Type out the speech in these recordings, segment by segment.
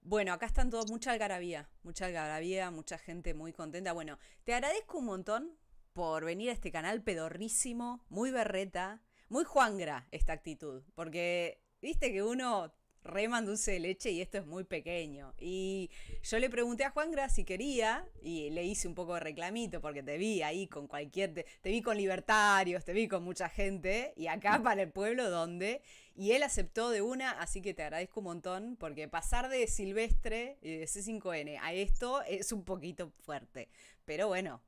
Bueno, acá están todos, mucha algarabía, mucha gente muy contenta. Bueno, te agradezco un montón por venir a este canal pedorrísimo, muy berreta, muy Juangra esta actitud, porque viste que uno rema dulce de leche y esto es muy pequeño. Y yo le pregunté a Juangra si quería y le hice un poco de reclamito porque te vi ahí con te vi con libertarios, te vi con mucha gente y acá para el pueblo donde y él aceptó de una, así que te agradezco un montón, porque pasar de Silvestre y de C5N a esto es un poquito fuerte. Pero bueno,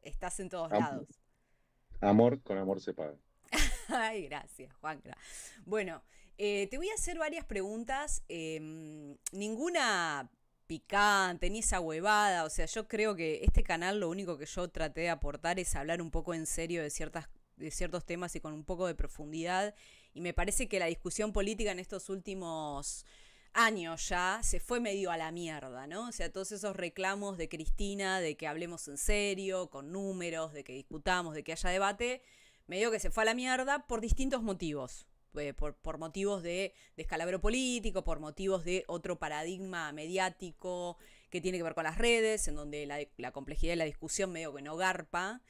estás en todos Am- lados. Amor con amor se paga. Ay, gracias, Juanca. Bueno, te voy a hacer varias preguntas, ninguna picante, ni esa huevada. O sea, yo creo que este canal lo único que yo traté de aportar es hablar un poco en serio de ciertos temas y con un poco de profundidad. Y me parece que la discusión política en estos últimos años ya se fue medio a la mierda, ¿no? O sea, todos esos reclamos de Cristina, de que hablemos en serio, con números, de que discutamos, de que haya debate, medio que se fue a la mierda por distintos motivos. Por motivos de descalabro político, por motivos de otro paradigma mediático que tiene que ver con las redes, en donde la complejidad de la discusión medio que no garpan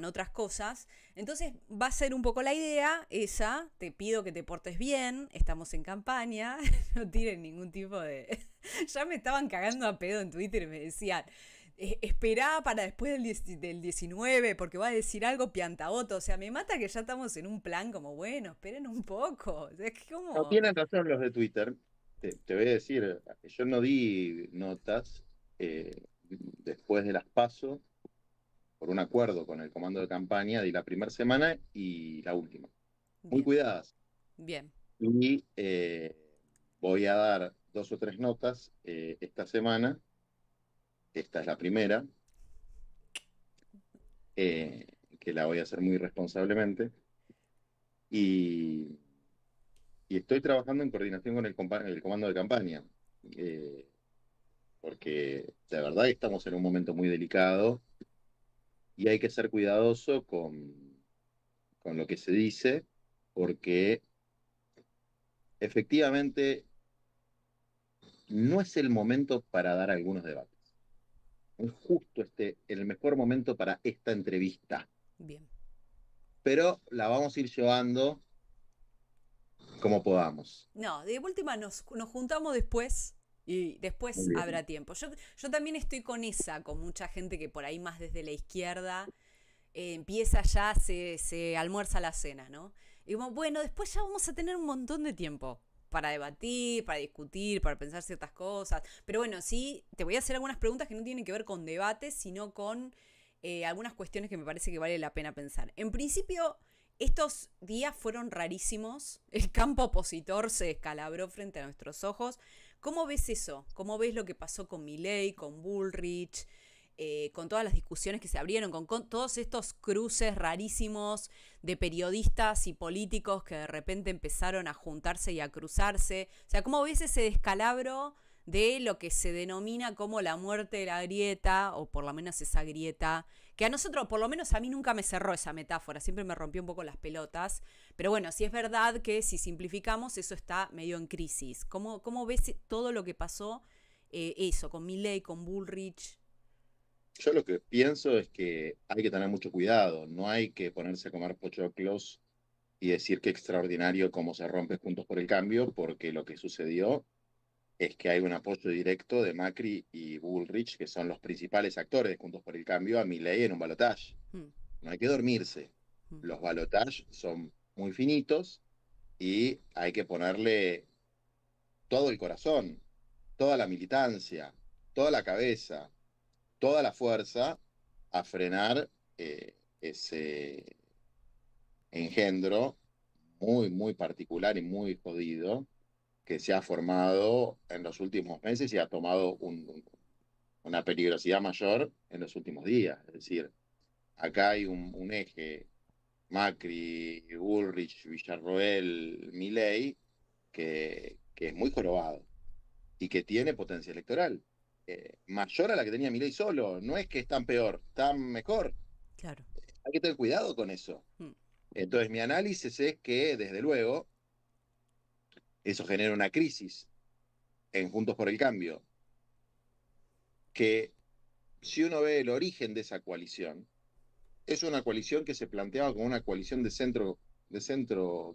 otras cosas. Entonces va a ser un poco la idea esa, te pido que te portes bien, estamos en campaña, no tiren ningún tipo de... ya me estaban cagando a pedo en Twitter y me decían, esperá para después del 19 porque va a decir algo piantaboto. O sea, me mata que ya estamos en un plan como, bueno, esperen un poco. O sea, es No como... tienen razón los de Twitter. Te voy a decir, yo no di notas después de las PASO por un acuerdo con el comando de campaña, di la primera semana y la última. Muy Bien, cuidadas. bien, Y voy a dar dos o tres notas esta semana. Esta es la primera, eh, que la voy a hacer muy responsablemente. Y, y estoy trabajando en coordinación con el comando de campaña. Eh, Porque de verdad que estamos en un momento muy delicado y hay que ser cuidadoso con lo que se dice, porque efectivamente no es el momento para dar algunos debates. No es justo el mejor momento para esta entrevista, bien. pero la vamos a ir llevando como podamos. No, de última nos juntamos después y después Muy bien. habrá tiempo. Yo también estoy con esa, con mucha gente que por ahí más desde la izquierda empieza ya, se almuerza la cena, ¿no? Y como, bueno, después ya vamos a tener un montón de tiempo para debatir, para discutir, para pensar ciertas cosas. Pero bueno, sí, te voy a hacer algunas preguntas que no tienen que ver con debates, sino con algunas cuestiones que me parece que vale la pena pensar. En principio, estos días fueron rarísimos. El campo opositor se descalabró frente a nuestros ojos. ¿Cómo ves eso? ¿Cómo ves lo que pasó con Milei, con Bullrich? Con todas las discusiones que se abrieron, con todos estos cruces rarísimos de periodistas y políticos que de repente empezaron a juntarse y a cruzarse. O sea, ¿cómo ves ese descalabro de lo que se denomina como la muerte de la grieta, o por lo menos esa grieta, que a nosotros, por lo menos a mí nunca me cerró esa metáfora, siempre me rompió un poco las pelotas, pero bueno, sí es verdad que si simplificamos, eso está medio en crisis. ¿Cómo ves todo lo que pasó, eso, con Milley, con Bullrich? Yo lo que pienso es que hay que tener mucho cuidado, no hay que ponerse a comer pochoclos y decir que extraordinario cómo se rompe Juntos por el Cambio, porque lo que sucedió es que hay un apoyo directo de Macri y Bullrich, que son los principales actores de Juntos por el Cambio, a Milei en un balotaje. Hmm, No hay que dormirse. hmm. Los balotajes son muy finitos y hay que ponerle todo el corazón, toda la militancia, toda la cabeza, toda la fuerza a frenar ese engendro muy, muy particular y muy jodido que se ha formado en los últimos meses y ha tomado una peligrosidad mayor en los últimos días. Es decir, acá hay un eje Macri, Bullrich, Villarroel, Milei, que es muy jorobado y que tiene potencia electoral. Mayor a la que tenía Milei solo. No es que están peor, están mejor. Claro. Hay que tener cuidado con eso. Hmm, Entonces, mi análisis es que, desde luego, eso genera una crisis en Juntos por el Cambio, que si uno ve el origen de esa coalición, es una coalición que se planteaba como una coalición de centro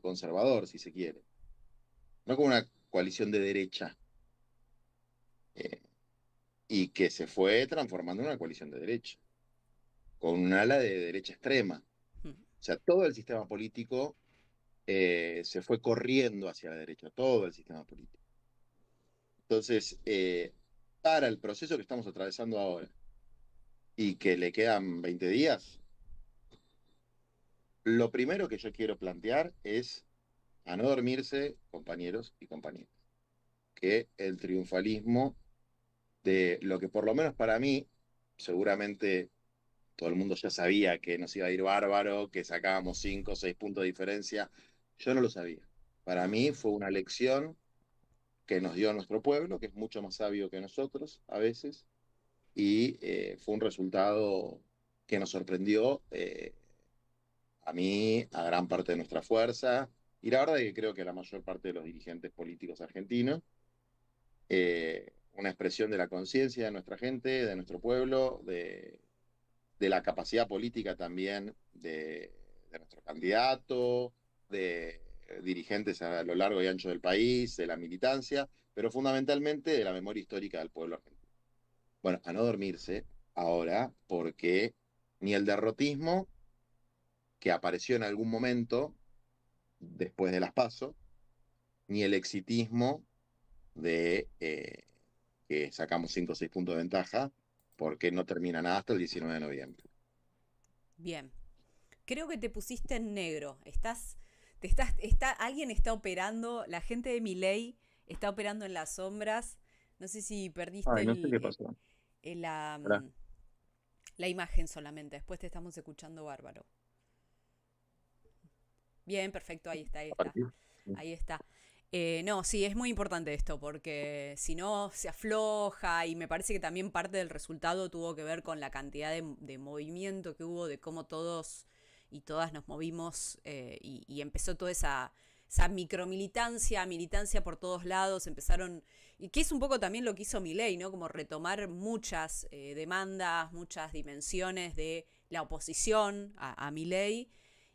conservador, si se quiere, no como una coalición de derecha, eh, y que se fue transformando en una coalición de derecha, con un ala de derecha extrema. Mm. O sea, todo el sistema político se fue corriendo hacia la derecha, todo el sistema político. Entonces, para el proceso que estamos atravesando ahora y que le quedan 20 días, lo primero que yo quiero plantear es a no dormirse, compañeros y compañeras, que el triunfalismo de lo que por lo menos para mí, seguramente todo el mundo ya sabía que nos iba a ir bárbaro, que sacábamos 5 o 6 puntos de diferencia, yo no lo sabía. Para mí fue una lección que nos dio nuestro pueblo, que es mucho más sabio que nosotros a veces, y fue un resultado que nos sorprendió a mí, a gran parte de nuestra fuerza, y la verdad es que creo que a la mayor parte de los dirigentes políticos argentinos, una expresión de la conciencia de nuestra gente, de nuestro pueblo, de la capacidad política también de nuestro candidato, de dirigentes a lo largo y ancho del país, de la militancia, pero fundamentalmente de la memoria histórica del pueblo argentino. Bueno, a no dormirse ahora, porque ni el derrotismo que apareció en algún momento después de las PASO, ni el exitismo de que sacamos 5 o 6 puntos de ventaja, porque no termina nada hasta el 19 de noviembre. Bien. Creo que te pusiste en negro. Alguien está operando, la gente de Milei está operando en las sombras. No sé si perdiste Ay, no sé qué pasó. el, Pará. la imagen solamente. Después te estamos escuchando bárbaro. Bien, perfecto, ahí está, ahí ¿A está. partir? Ahí está. No, sí, es muy importante esto, porque si no se afloja y me parece que también parte del resultado tuvo que ver con la cantidad de movimiento que hubo, de cómo todos y todas nos movimos y empezó toda esa micromilitancia, militancia por todos lados, empezaron, y que es un poco también lo que hizo Milei, ¿no? Como retomar muchas demandas, muchas dimensiones de la oposición a Milei.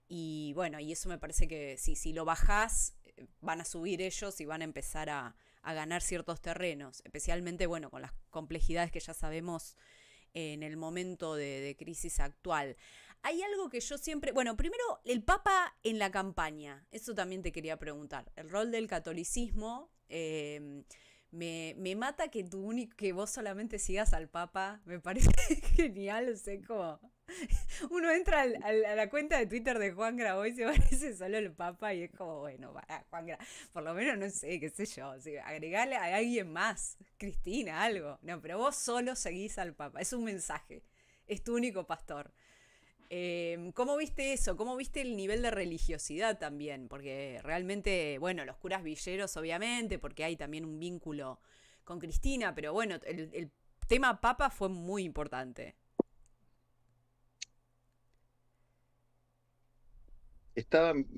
Y bueno, y eso me parece que si lo bajás, van a subir ellos y van a empezar a ganar ciertos terrenos, especialmente, bueno, con las complejidades que ya sabemos en el momento de crisis actual. Hay algo que yo siempre, bueno, primero el Papa en la campaña, eso también te quería preguntar, el rol del catolicismo. Me mata que, que vos solamente sigas al Papa, me parece genial, o sea, como uno entra a la cuenta de Twitter de Juan Grabois y se parece solo el Papa y es como, bueno, Juan Gra, por lo menos no sé, qué sé yo, o sea, agregarle a alguien más, Cristina, algo. No, pero vos solo seguís al Papa, es un mensaje, es tu único pastor. ¿Cómo viste eso? ¿Cómo viste el nivel de religiosidad también? Porque realmente, bueno, los curas villeros, obviamente, porque hay también un vínculo con Cristina, pero bueno, el tema Papa fue muy importante.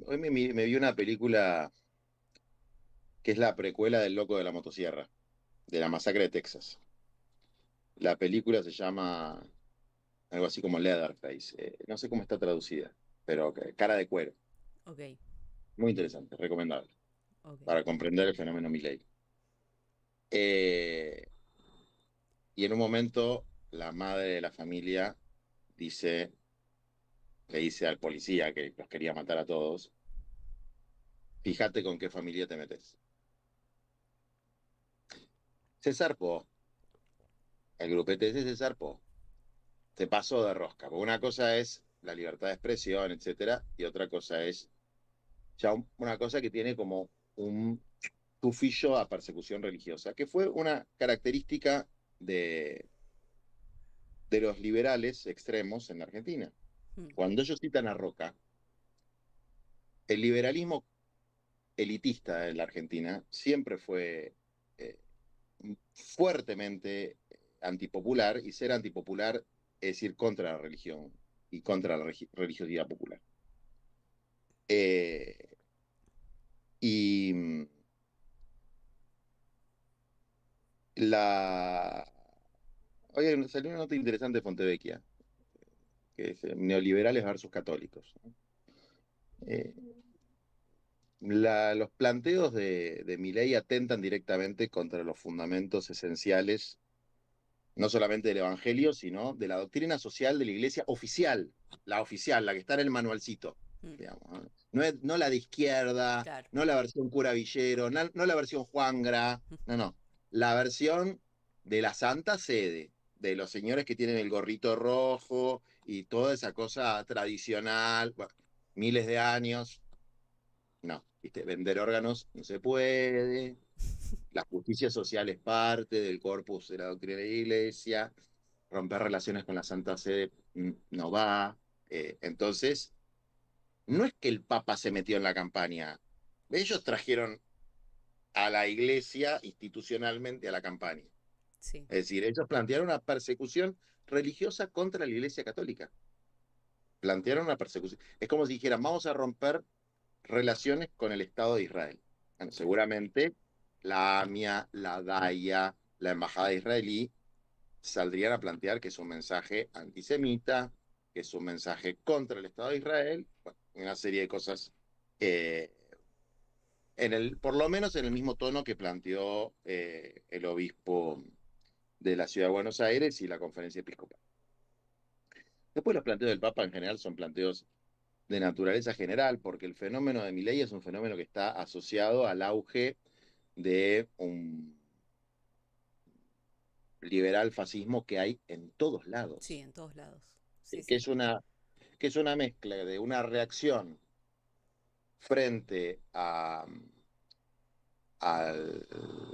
Hoy me vi una película que es la precuela del Loco de la Motosierra, de la masacre de Texas. La película se llama algo así como Leatherface. No sé cómo está traducida, pero cara de cuero. Ok, Muy interesante, recomendable, ok. para comprender el fenómeno Milley. Eh, y en un momento, la madre de la familia dice, le dice al policía que los quería matar a todos, fíjate con qué familia te metes. Se zarpó, el grupete ese se zarpó, se pasó de rosca. Porque una cosa es la libertad de expresión, etcétera, y otra cosa es ya una cosa que tiene como un tufillo a persecución religiosa, que fue una característica de los liberales extremos en la Argentina. Hmm. Cuando ellos citan a Roca, el liberalismo elitista en la Argentina siempre fue eh, fuertemente antipopular, y ser antipopular es ir contra la religión y contra la religiosidad popular. Eh, y La... Oye, salió una nota interesante de Fontevecchia, que es neoliberales versus católicos. Eh, los planteos de Milei atentan directamente contra los fundamentos esenciales, no solamente del Evangelio, sino de la doctrina social de la Iglesia oficial, la que está en el manualcito, Mm, digamos, ¿no? No la de izquierda, claro. no la versión cura Villero, no la versión Juangra, no, la versión de la Santa Sede, de los señores que tienen el gorrito rojo y toda esa cosa tradicional, bueno, miles de años. No, ¿viste? Vender órganos no se puede. La justicia social es parte del corpus de la doctrina de la Iglesia. Romper relaciones con la Santa Sede no va. Entonces, no es que el Papa se metió en la campaña. Ellos trajeron a la Iglesia institucionalmente a la campaña. Sí. Es decir, ellos plantearon una persecución religiosa contra la Iglesia Católica. Plantearon una persecución. Es como si dijeran, vamos a romper relaciones con el Estado de Israel. Bueno, seguramente la AMIA, la DAIA, la Embajada Israelí saldrían a plantear que es un mensaje antisemita, que es un mensaje contra el Estado de Israel, bueno, una serie de cosas, eh, por lo menos en el mismo tono que planteó el obispo de la Ciudad de Buenos Aires y la conferencia episcopal. Después los planteos del Papa en general son planteos de naturaleza general, porque el fenómeno de Milei es un fenómeno que está asociado al auge de un liberal fascismo que hay en todos Sí, lados, en todos lados. Sí, que sí. es una mezcla de una reacción frente a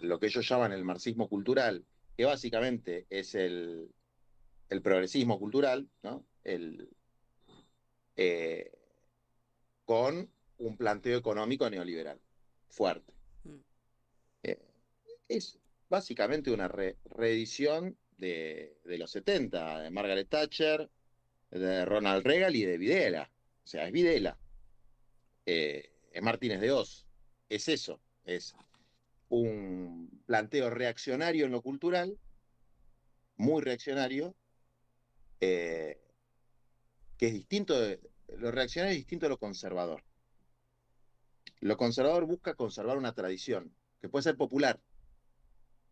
lo que ellos llaman el marxismo cultural, que básicamente es el progresismo cultural, ¿no? Eh, con un planteo económico neoliberal fuerte. Mm, Eh, es básicamente una reedición de los 70, de Margaret Thatcher, de Ronald Reagan y de Videla. O sea, es Videla, es Martínez de Oz. Es eso, es un planteo reaccionario en lo cultural, muy reaccionario, eh, que es distinto, lo reaccionario es distinto a lo conservador. Lo conservador busca conservar una tradición, que puede ser popular,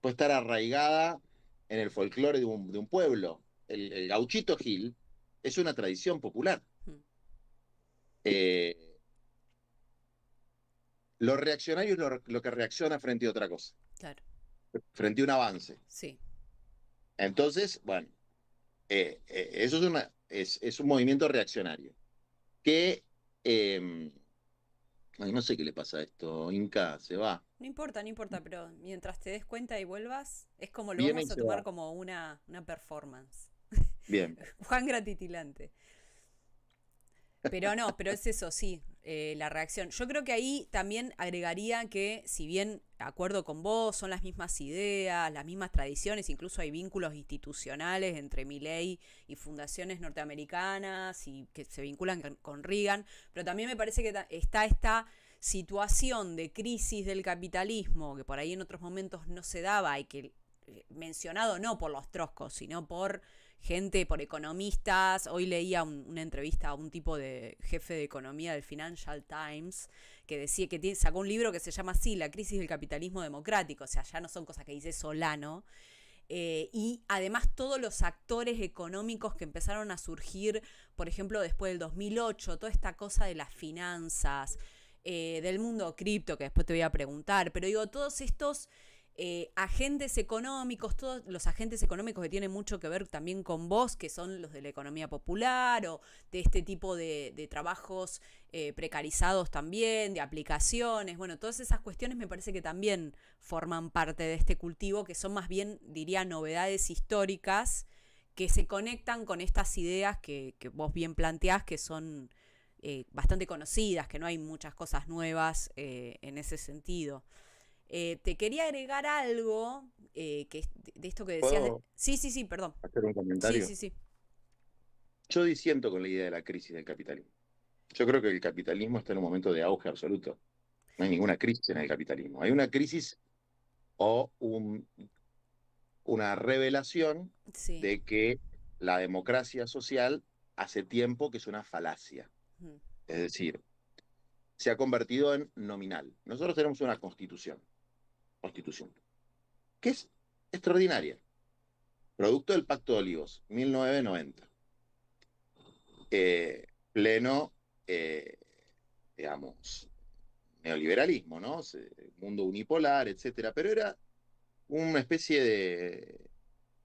puede estar arraigada en el folclore de un pueblo. El gauchito Gil es una tradición popular. mm, Eh, lo reaccionario es lo que reacciona frente a otra cosa, claro. frente a un avance. Sí. Entonces, bueno, eso es un movimiento reaccionario que, eh, ay, no sé qué le pasa a esto, Inca, se va, No importa, no importa, pero mientras te des cuenta y vuelvas, es como lo viene y vamos a se tomar va. como una performance. Bien, Juan gratitilante. Pero no, pero es eso, sí, la reacción. Yo creo que ahí también agregaría que, si bien, de acuerdo con vos, son las mismas ideas, las mismas tradiciones, incluso hay vínculos institucionales entre Milley y fundaciones norteamericanas y que se vinculan con Reagan, pero también me parece que está esta situación de crisis del capitalismo que por ahí en otros momentos no se daba y que mencionado no por los troscos, sino por gente, por economistas. Hoy leía una entrevista a un tipo de jefe de economía del Financial Times que decía que sacó un libro que se llama así, La crisis del capitalismo democrático. O sea, ya no son cosas que dice Solano. Y además todos los actores económicos que empezaron a surgir, por ejemplo, después del 2008, toda esta cosa de las finanzas, del mundo cripto, que después te voy a preguntar, pero digo, todos estos agentes económicos, todos los agentes económicos que tienen mucho que ver también con vos, que son los de la economía popular o de este tipo de trabajos precarizados también, de aplicaciones, bueno, todas esas cuestiones me parece que también forman parte de este cultivo, que son más bien, diría, novedades históricas que se conectan con estas ideas que vos bien planteás, que son bastante conocidas, que no hay muchas cosas nuevas en ese sentido. Te quería agregar algo que de esto que decías. ¿puedo Sí, sí, sí, perdón. hacer un Sí, comentario? sí, sí. Yo disiento con la idea de la crisis del capitalismo. Yo creo que el capitalismo está en un momento de auge absoluto. No hay ninguna crisis en el capitalismo. Hay una crisis o una revelación Sí. de que la democracia social hace tiempo que es una falacia. Mm. Es decir, se ha convertido en nominal. Nosotros tenemos una constitución, que es extraordinaria, producto del Pacto de Olivos, 1990. Pleno, eh, digamos, neoliberalismo, ¿no? Mundo unipolar, etcétera, pero era una especie de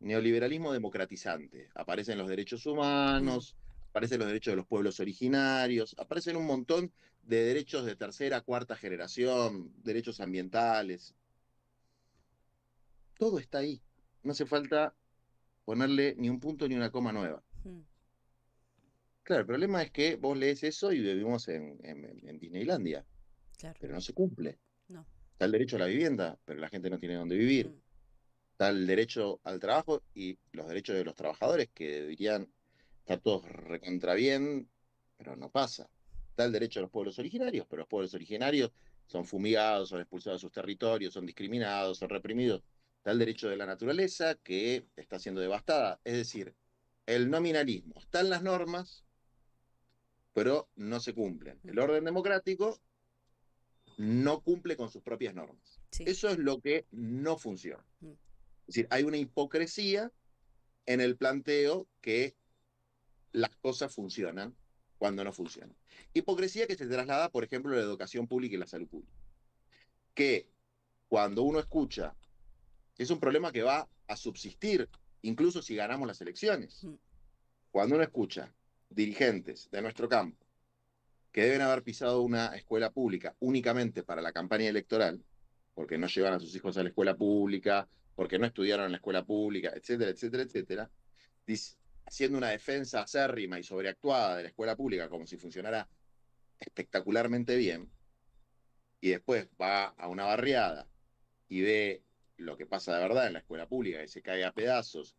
neoliberalismo democratizante. Aparecen los derechos Mm. humanos, aparecen los derechos de los pueblos originarios, aparecen un montón de derechos de tercera, cuarta generación, derechos ambientales. Todo está ahí. No hace falta ponerle ni un punto ni una coma nueva. Mm. Claro, el problema es que vos lees eso y vivimos en Disneylandia, Claro. pero no se cumple. No. Está el derecho a la vivienda, pero la gente no tiene dónde vivir. Mm. Está el derecho al trabajo y los derechos de los trabajadores, que deberían estar todos recontra bien, pero no pasa. Está el derecho de los pueblos originarios, pero los pueblos originarios son fumigados, son expulsados de sus territorios, son discriminados, son reprimidos. Está el derecho de la naturaleza, que está siendo devastada. Es decir, el nominalismo está en las normas, pero no se cumplen. Mm. El orden democrático no cumple con sus propias normas. Sí. Eso es lo que no funciona. Mm. Es decir, hay una hipocresía en el planteo que las cosas funcionan cuando no funcionan. Hipocresía que se traslada, por ejemplo, a la educación pública y la salud pública. Que cuando uno escucha, es un problema que va a subsistir incluso si ganamos las elecciones. Mm. Cuando uno escucha dirigentes de nuestro campo que deben haber pisado una escuela pública únicamente para la campaña electoral, porque no llevan a sus hijos a la escuela pública, porque no estudiaron en la escuela pública, etcétera, etcétera, etcétera, haciendo una defensa acérrima y sobreactuada de la escuela pública como si funcionara espectacularmente bien, y después va a una barriada y ve lo que pasa de verdad en la escuela pública, que se cae a pedazos,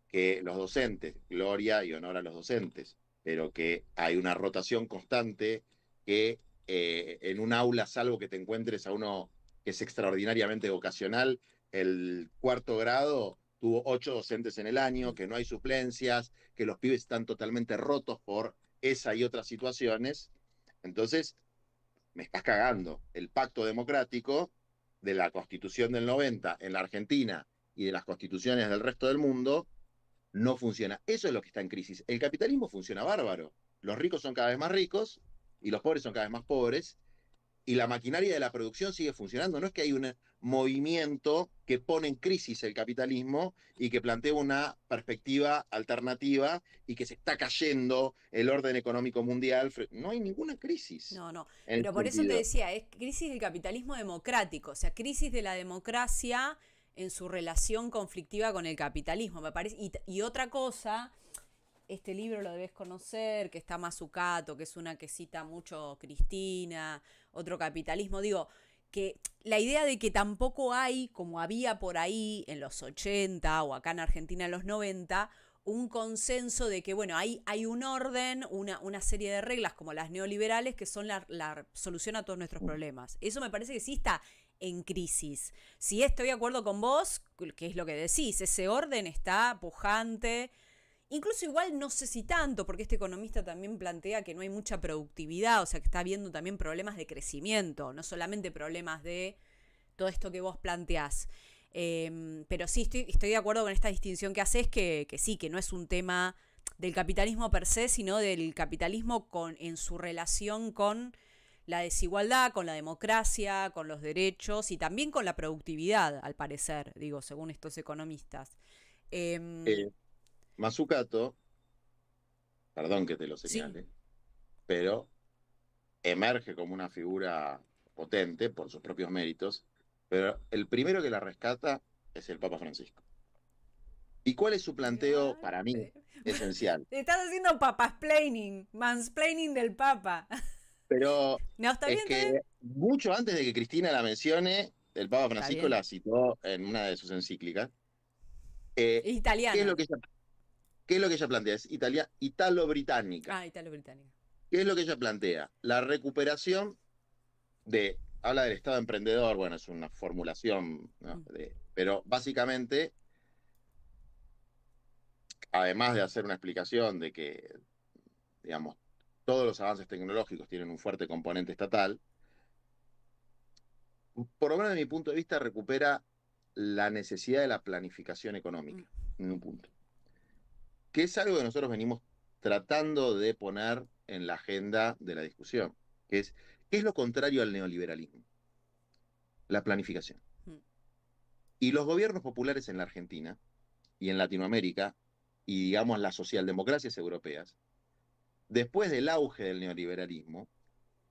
que los docentes, gloria y honor a los docentes, pero que hay una rotación constante, que en un aula, salvo que te encuentres a uno que es extraordinariamente vocacional, el cuarto grado tuvo 8 docentes en el año, Mm. que no hay suplencias, que los pibes están totalmente rotos por esa y otras situaciones. Entonces, me estás cagando. El pacto democrático de la Constitución del 90 en la Argentina y de las constituciones del resto del mundo no funciona. Eso es lo que está en crisis. El capitalismo funciona bárbaro. Los ricos son cada vez más ricos y los pobres son cada vez más pobres. Y la maquinaria de la producción sigue funcionando. No es que hay un movimiento que pone en crisis el capitalismo y que plantea una perspectiva alternativa y que se está cayendo el orden económico mundial. No hay ninguna crisis No, no. en Pero ese por eso te sentido. decía, es crisis del capitalismo democrático, o sea, crisis de la democracia en su relación conflictiva con el capitalismo, me parece. Y otra cosa, este libro lo debes conocer, que está Mazzucato, que es una que cita mucho Cristina, otro capitalismo, digo, que la idea de que tampoco hay, como había por ahí en los 80 o acá en Argentina en los 90, un consenso de que, bueno, hay un orden, una serie de reglas como las neoliberales que son la solución a todos nuestros problemas. Eso me parece que sí está en crisis. Si estoy de acuerdo con vos, que es lo que decís, ese orden está pujante. Incluso igual no sé si tanto, porque este economista también plantea que no hay mucha productividad, o sea que está habiendo también problemas de crecimiento, no solamente problemas de todo esto que vos planteás. Pero sí, estoy de acuerdo con esta distinción que haces, que sí, que no es un tema del capitalismo per se, sino del capitalismo en su relación con la desigualdad, con la democracia, con los derechos y también con la productividad, al parecer, digo, según estos economistas. Eh, Eh, Mazzucato, perdón que te lo sí, señale, pero emerge como una figura potente por sus propios méritos, pero el primero que la rescata es el Papa Francisco. ¿Y cuál es su planteo para mí esencial? te estás haciendo papasplaining, mansplaining del papa. Pero No, está bien, es está que bien. mucho antes de que Cristina la mencione, el Papa Está Francisco bien. la citó en una de sus encíclicas. Es ¿Qué es lo italiana. que ella, qué es lo que ella plantea? Es italo-británica. Ah, italo-británica. ¿Qué es lo que ella plantea? La recuperación habla del Estado emprendedor, bueno, es una formulación, ¿no? Pero básicamente además de hacer una explicación de que, digamos, todos los avances tecnológicos tienen un fuerte componente estatal, por lo menos de mi punto de vista, recupera la necesidad de la planificación Mm, económica, en un punto. Que es algo que nosotros venimos tratando de poner en la agenda de la discusión, que es, ¿qué es lo contrario al neoliberalismo? La planificación. mm, Y los gobiernos populares en la Argentina y en Latinoamérica, y digamos las socialdemocracias europeas, después del auge del neoliberalismo,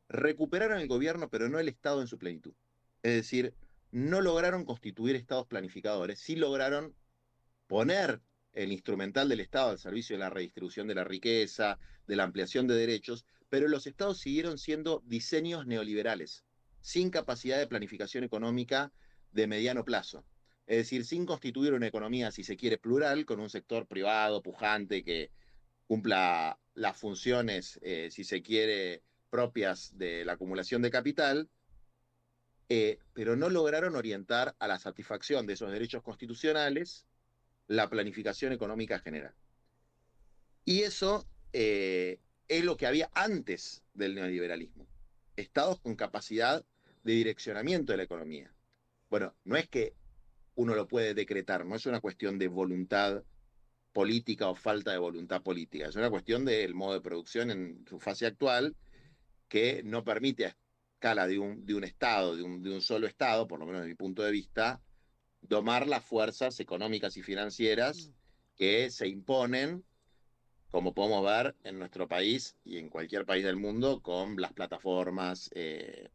recuperaron el gobierno, pero no el Estado en su plenitud. Es decir, no lograron constituir estados planificadores, sí lograron poner el instrumental del Estado al servicio de la redistribución de la riqueza, de la ampliación de derechos, pero los estados siguieron siendo diseños neoliberales, sin capacidad de planificación económica de mediano plazo. Es decir, sin constituir una economía, si se quiere, plural, con un sector privado, pujante, que cumpla las funciones, si se quiere, propias de la acumulación de capital, pero no lograron orientar a la satisfacción de esos derechos constitucionales la planificación económica general. Y eso es lo que había antes del neoliberalismo. Estados con capacidad de direccionamiento de la economía. Bueno, no es que uno lo puede decretar, no es una cuestión de voluntad política o falta de voluntad política, es una cuestión del modo de producción en su fase actual que no permite a escala de un Estado, de un solo Estado, por lo menos desde mi punto de vista, domar las fuerzas económicas y mm. financieras que se imponen, como podemos ver en nuestro país y en cualquier país del mundo, con las plataformas,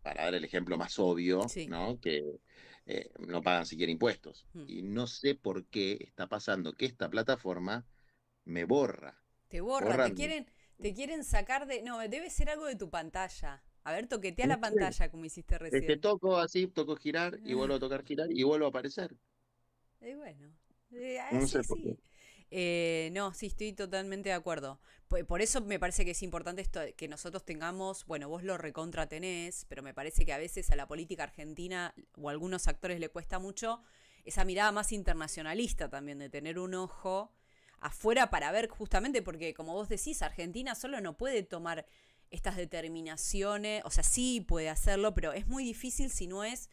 para dar el ejemplo más obvio, Sí. ¿no? Que no pagan siquiera impuestos. Mm. Y no sé por qué está pasando que esta plataforma me borra. Te borra, Borran. te quieren sacar de. No, debe ser algo de tu pantalla. A ver, toquetea No la sé, pantalla como hiciste recién. toco así, toco girar y vuelvo a tocar girar y vuelvo a aparecer. Bueno, No así, sé por qué. así. No, sí, estoy totalmente de acuerdo. Por eso me parece que es importante esto, que nosotros tengamos, bueno, vos lo recontra tenés, pero me parece que a veces a la política argentina o a algunos actores le cuesta mucho esa mirada más internacionalista también, de tener un ojo afuera para ver justamente, porque como vos decís, Argentina solo no puede tomar estas determinaciones, o sea, sí puede hacerlo, pero es muy difícil si no es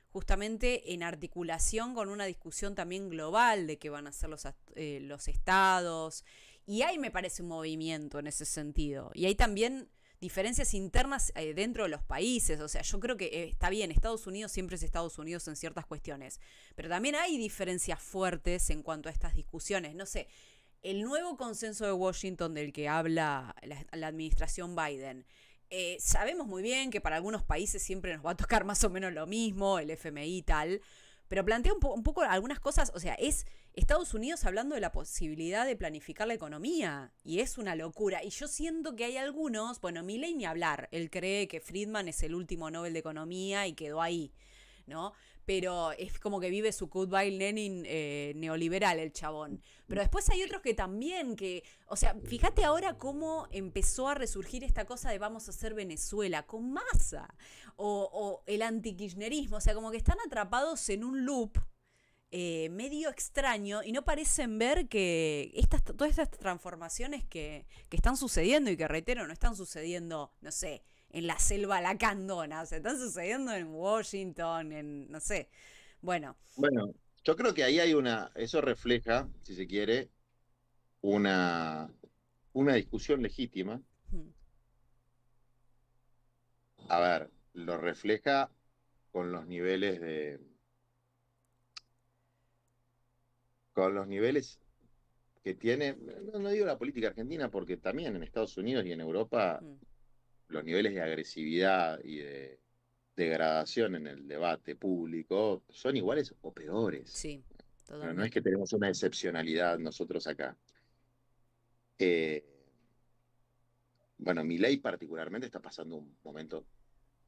justamente en articulación con una discusión también global de qué van a ser los estados. Y ahí me parece un movimiento en ese sentido. Y hay también diferencias internas dentro de los países. O sea, yo creo que está bien, Estados Unidos siempre es Estados Unidos en ciertas cuestiones. Pero también hay diferencias fuertes en cuanto a estas discusiones. No sé, el nuevo consenso de Washington del que habla la administración Biden. Sabemos muy bien que para algunos países siempre nos va a tocar más o menos lo mismo, el FMI y tal, pero plantea un poco algunas cosas, o sea, es Estados Unidos hablando de la posibilidad de planificar la economía, y es una locura. Y yo siento que hay algunos, bueno, Milei ni hablar, él cree que Friedman es el último Nobel de Economía y quedó ahí, ¿no? Pero es como que vive su goodbye Lenin neoliberal el chabón. Pero después hay otros que también, o sea, fíjate ahora cómo empezó a resurgir esta cosa de vamos a hacer Venezuela con Massa o el antikirchnerismo, o sea, como que están atrapados en un loop medio extraño y no parecen ver que todas estas transformaciones que están sucediendo y que reitero, no están sucediendo, no sé, en la selva lacandona, o sea, están sucediendo en Washington, no sé. Bueno, Bueno, yo creo que ahí hay eso refleja, si se quiere, una, una discusión legítima. hmm, A ver, lo refleja con los niveles con los niveles que tiene, no digo la política argentina, porque también en Estados Unidos y en Europa hmm, los niveles de agresividad y de degradación en el debate público son iguales o peores. sí, No es que totalmente. tenemos una excepcionalidad nosotros acá. Eh, bueno, Milei particularmente está pasando un momento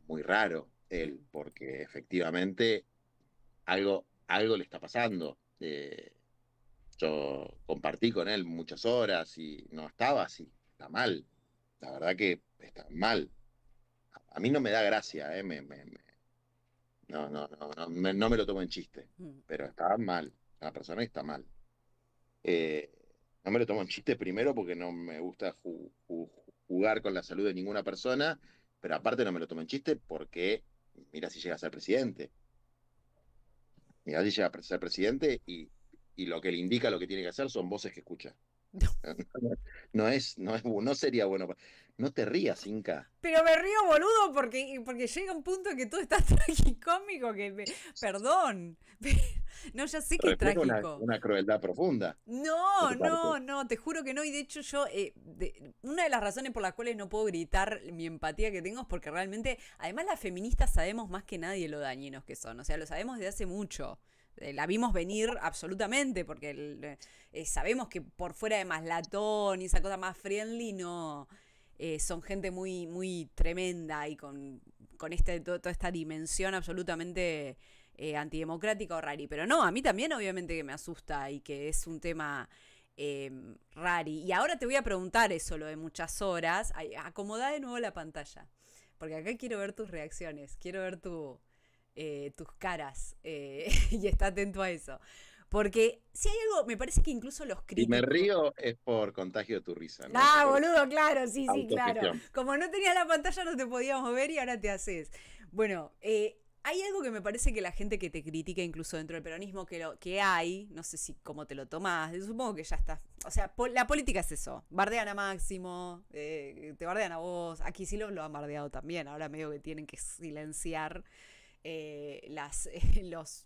muy raro, él, Hmm, porque efectivamente algo le está pasando. Yo compartí con él muchas horas y no estaba así, está mal. La verdad que está mal. A mí no me da gracia, no me lo tomo en chiste, hmm, pero está mal. La persona está mal. Eh, No me lo tomo en chiste primero porque no me gusta jugar con la salud de ninguna persona, pero aparte no me lo tomo en chiste porque mira si llega a ser presidente. Mira si llega a ser presidente y lo que le indica lo que tiene que hacer son voces que escucha. No sería bueno. No te rías, Inca. Pero me río, boludo, porque llega un punto en que todo está tragicómico perdón. No, ya sé que es Refleja trágico. una crueldad profunda de No, tu parte. no, no, te juro que no. Y de hecho yo, una de las razones por las cuales no puedo gritar mi empatía que tengo es porque realmente, además las feministas sabemos más que nadie lo dañinos que son. O sea, lo sabemos de hace mucho. La vimos venir absolutamente, porque sabemos que por fuera de Maslatón y esa cosa más friendly, no, son gente muy, muy tremenda y con toda esta dimensión absolutamente antidemocrática o rari. Pero no, a mí también obviamente que me asusta y que es un tema rari. Y ahora te voy a preguntar eso, lo de muchas horas. Ay, acomodá de nuevo la pantalla, porque acá quiero ver tus reacciones, quiero ver tus caras y está atento a eso. Porque si hay algo, me parece que incluso los Si me críticos... río es por contagio de tu risa, no es Ah, por boludo, claro, sí, sí, claro. autogestión. Como no tenías la pantalla no te podíamos ver y ahora te haces. Bueno, hay algo que me parece que la gente que te critica, incluso dentro del peronismo, que hay, no sé si cómo te lo tomás, supongo que ya está. O sea, la política es eso. Bardean a Máximo, te bardean a vos. Aquí sí lo han bardeado también. Ahora medio que tienen que silenciar los...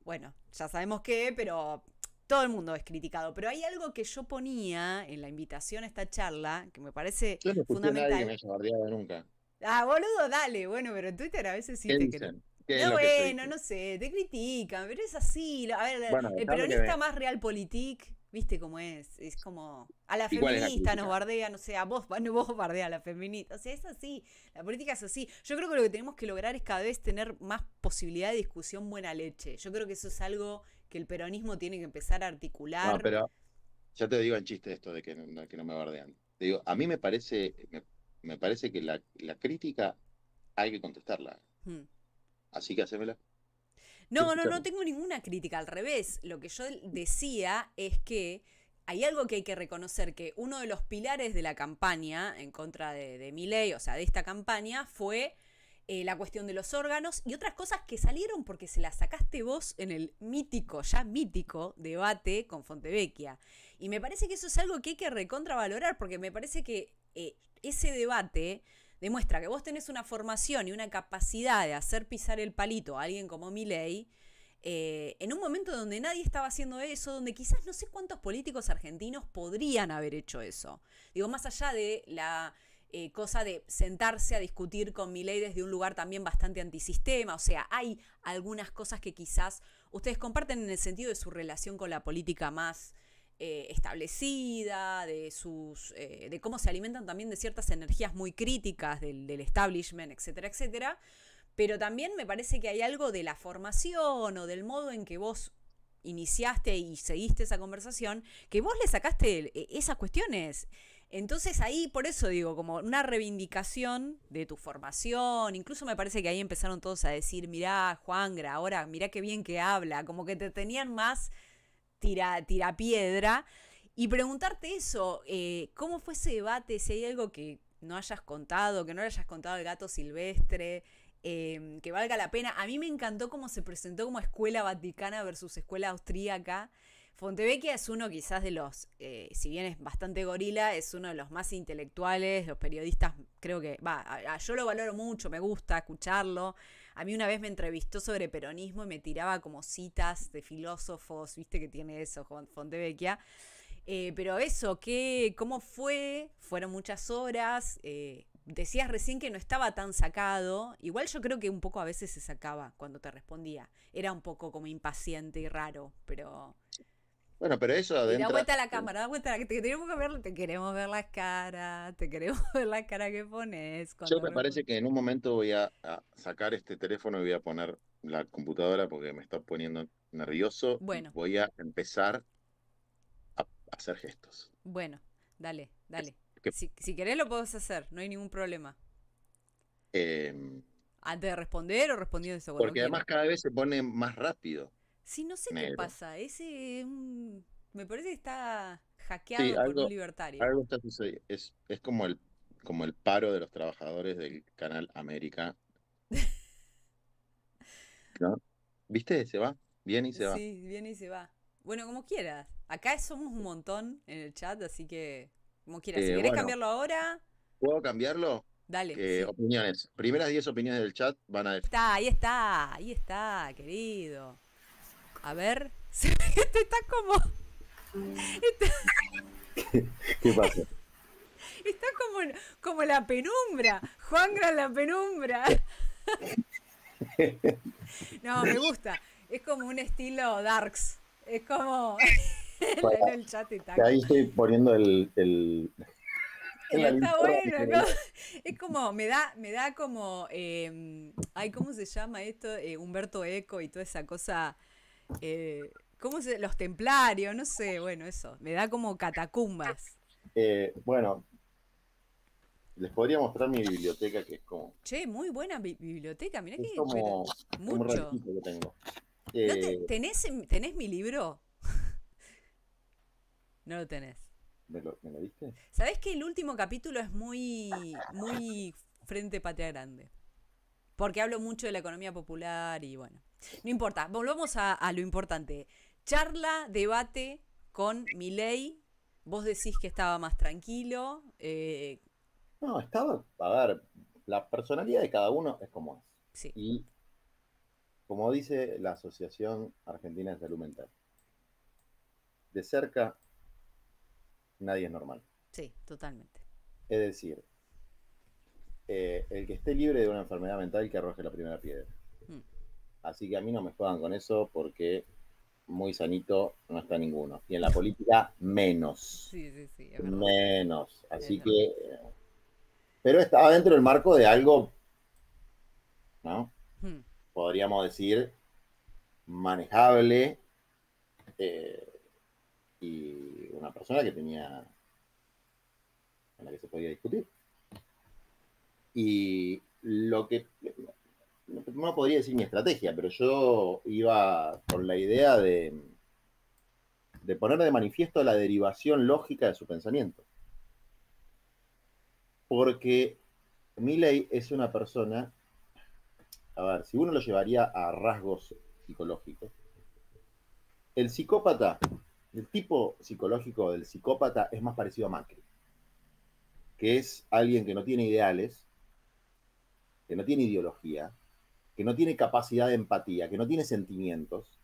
Bueno, ya sabemos qué, pero todo el mundo es criticado. Pero hay algo que yo ponía en la invitación a esta charla que me parece Yo no escuché a nadie que me fundamental. haya bardeado nunca. Ah, boludo, dale. Bueno, pero en Twitter a veces sí ¿Qué te creen. dicen? ¿Qué es No, lo que se bueno, dice? no sé, te critican, pero es así. A ver, Bueno, el déjame que peronista vea. más realpolitik, ¿viste cómo es? Es como a la ¿Y cuál es la feminista nos crítica? bardea, no sé, a vos, no vos bardea a la feminista. O sea, es así. La política es así. Yo creo que lo que tenemos que lograr es cada vez tener más posibilidad de discusión buena leche. Yo creo que eso es algo que el peronismo tiene que empezar a No, articular. pero ya te digo en chiste esto de que no me bardean. Te digo, a mí me parece que la crítica hay que contestarla. Hmm. Así que hacémela. Quiero No, no, no escucharla. tengo ninguna crítica, al revés. Lo que yo decía es que hay algo que hay que reconocer, que uno de los pilares de la campaña en contra de Milei, o sea, de esta campaña, fue la cuestión de los órganos y otras cosas que salieron porque se las sacaste vos en el mítico, ya mítico, debate con Fontevecchia. Y me parece que eso es algo que hay que recontravalorar, porque me parece que ese debate demuestra que vos tenés una formación y una capacidad de hacer pisar el palito a alguien como Milei, en un momento donde nadie estaba haciendo eso, donde quizás no sé cuántos políticos argentinos podrían haber hecho eso. Digo, más allá de la cosa de sentarse a discutir con Milei desde un lugar también bastante antisistema, o sea, hay algunas cosas que quizás ustedes comparten en el sentido de su relación con la política más establecida, de cómo se alimentan también de ciertas energías muy críticas del establishment, etcétera, etcétera. Pero también me parece que hay algo de la formación o del modo en que vos iniciaste y seguiste esa conversación, que vos le sacaste esas cuestiones. Entonces ahí, por eso digo, como una reivindicación de tu formación, incluso me parece que ahí empezaron todos a decir, mirá, Juangra, ahora mirá qué bien que habla, como que te tenían más tira piedra y preguntarte eso, ¿cómo fue ese debate? Si hay algo que no hayas contado, que no le hayas contado al gato silvestre, que valga la pena. A mí me encantó cómo se presentó como escuela vaticana versus escuela austríaca. Fontevecchia es uno quizás de los, si bien es bastante gorila, es uno de los más intelectuales, los periodistas, creo que, yo lo valoro mucho, me gusta escucharlo. A mí una vez me entrevistó sobre peronismo y me tiraba como citas de filósofos, viste que tiene eso, Fontevecchia. Pero eso, ¿cómo fue? Fueron muchas horas. Decías recién que no estaba tan sacado. Igual yo creo que un poco a veces se sacaba cuando te respondía. Era un poco como impaciente y raro, pero... Bueno, pero eso Y da adentra. vuelta a la cámara, da vuelta a la... te queremos ver las caras, te queremos ver la cara que pones Yo cuando me parece respondes. que en un momento voy a sacar este teléfono y voy a poner la computadora porque me está poniendo nervioso y Bueno, voy a empezar a hacer gestos. bueno, dale, dale. Que- Si querés lo podés hacer, no hay ningún problema. eh, Antes de responder o respondiendo eso cuando porque además quieras. cada vez se pone más rápido, Sí, no sé qué negro. pasa. Me parece que está Sí, hackeado por un libertario. algo está sucediendo. Es como el paro de los trabajadores del canal América, ¿no? ¿Viste? Se va, viene y se va. Sí, viene y se va. Bueno, como quieras. Acá somos un montón en el chat, así que como quieras. Si querés Bueno, cambiarlo ahora, ¿puedo cambiarlo? dale, sí. Opiniones. Primeras 10 opiniones del chat van a decir. Ahí está, querido. A ver, este está como, ¿Qué pasa? está como la penumbra. Juan Gran la penumbra. No, me gusta. Es como un estilo darks. Es como en el chat está Ahí como. estoy poniendo en la Está linterna. bueno, es como, me da como, ay, ¿cómo se llama esto? Humberto Eco y toda esa cosa, los templarios, no sé, bueno, eso, me da como catacumbas. Bueno, les podría mostrar mi biblioteca, que Che, muy buena biblioteca, mirá es que, pero, como un mucho. requisito que tengo. ¿No Eh, tenés mi libro? No lo tenés. me lo diste? ¿Sabés que el último capítulo es muy, muy Frente Patria Grande? Porque hablo mucho de la economía popular y bueno. No importa, volvamos a lo importante. Charla, debate con Milei. Vos decís que estaba más tranquilo. No, a ver, la personalidad de cada uno es como es. Sí, Y como dice la Asociación Argentina de Salud Mental, de cerca nadie es normal. sí, totalmente. Es decir, el que esté libre de una enfermedad mental que arroje la primera piedra. Mm, Así que a mí no me jodan con eso porque muy sanito no está ninguno. Y en la política, menos. sí, sí, sí, es verdad. Menos. Es Así verdad. que, pero estaba dentro del marco de algo, ¿no? Mm, Podríamos decir, manejable, eh, y una persona que tenía, con la que se podía discutir. Y lo que, no podría decir mi estrategia, pero yo iba con la idea de poner de manifiesto la derivación lógica de su pensamiento. Porque Milley es una persona, a ver, si uno lo llevaría a rasgos psicológicos, el psicópata, el tipo psicológico del psicópata es más parecido a Macri, que es alguien que no tiene ideales, que no tiene ideología, que no tiene capacidad de empatía, que no tiene sentimientos,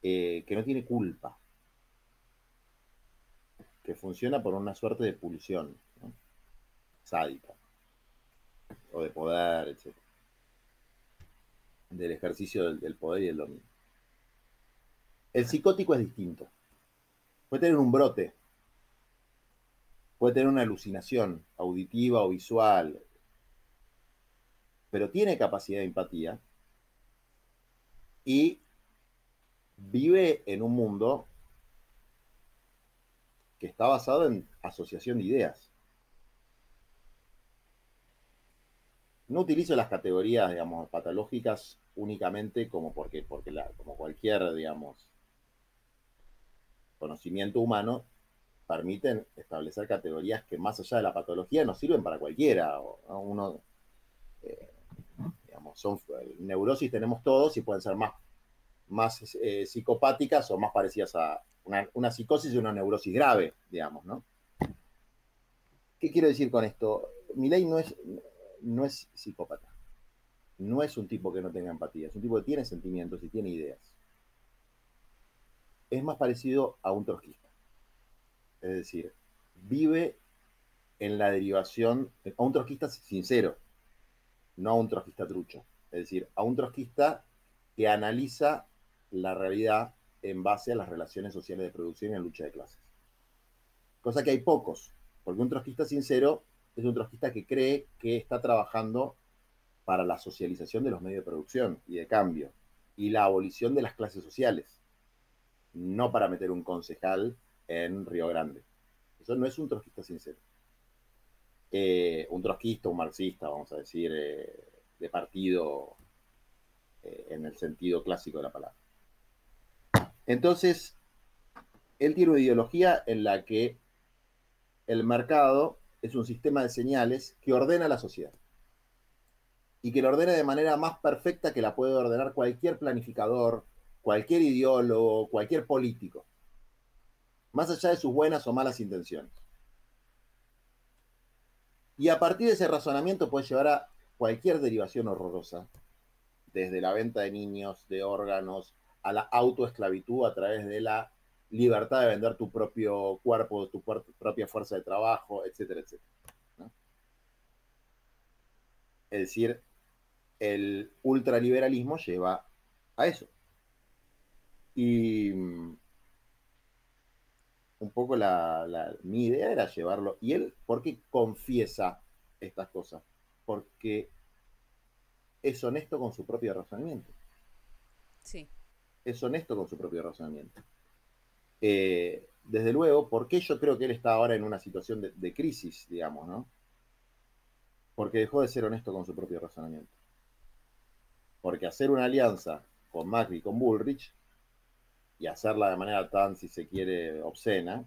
que no tiene culpa, que funciona por una suerte de pulsión, ¿no? Sádica, o de poder, etc. Del ejercicio del poder y del dominio. El psicótico es distinto. Puede tener un brote, puede tener una alucinación auditiva o visual, pero tiene capacidad de empatía y vive en un mundo que está basado en asociación de ideas. No utilizo las categorías, digamos, patológicas únicamente como cualquier, digamos, conocimiento humano, permiten establecer categorías que más allá de la patología nos sirven para cualquiera. ¿No? Uno, eh, digamos, neurosis tenemos todos y pueden ser más psicopáticas o más parecidas a una psicosis y una neurosis grave, digamos, ¿no? ¿Qué quiero decir con esto? Milei no es psicópata, no es un tipo que no tenga empatía, es un tipo que tiene sentimientos y tiene ideas. Es más parecido a un trotskista, es decir, vive en la derivación, a un trotskista sincero, no a un trotskista trucho, es decir, a un trotskista que analiza la realidad en base a las relaciones sociales de producción y la lucha de clases. Cosa que hay pocos, porque un trotskista sincero es un trotskista que cree que está trabajando para la socialización de los medios de producción y de cambio y la abolición de las clases sociales, no para meter un concejal en Río Grande. Eso no es un trotskista sincero. Un trotskista, un marxista, vamos a decir, de partido en el sentido clásico de la palabra. Entonces, él tiene una ideología en la que el mercado es un sistema de señales que ordena la sociedad y que lo ordena de manera más perfecta que la puede ordenar cualquier planificador, cualquier ideólogo, cualquier político, más allá de sus buenas o malas intenciones. Y a partir de ese razonamiento puede llevar a cualquier derivación horrorosa, desde la venta de niños, de órganos, a la autoesclavitud a través de la libertad de vender tu propio cuerpo, tu propia fuerza de trabajo, etcétera, etcétera, ¿no? Es decir, el ultraliberalismo lleva a eso. Y un poco mi idea era llevarlo. ¿Y él por qué confiesa estas cosas? Porque es honesto con su propio razonamiento. Sí. Es honesto con su propio razonamiento. Desde luego, ¿por qué yo creo que él está ahora en una situación de crisis, digamos, ¿no? Porque dejó de ser honesto con su propio razonamiento. Porque hacer una alianza con Macri y con Bullrich, y hacerla de manera tan, si se quiere, obscena,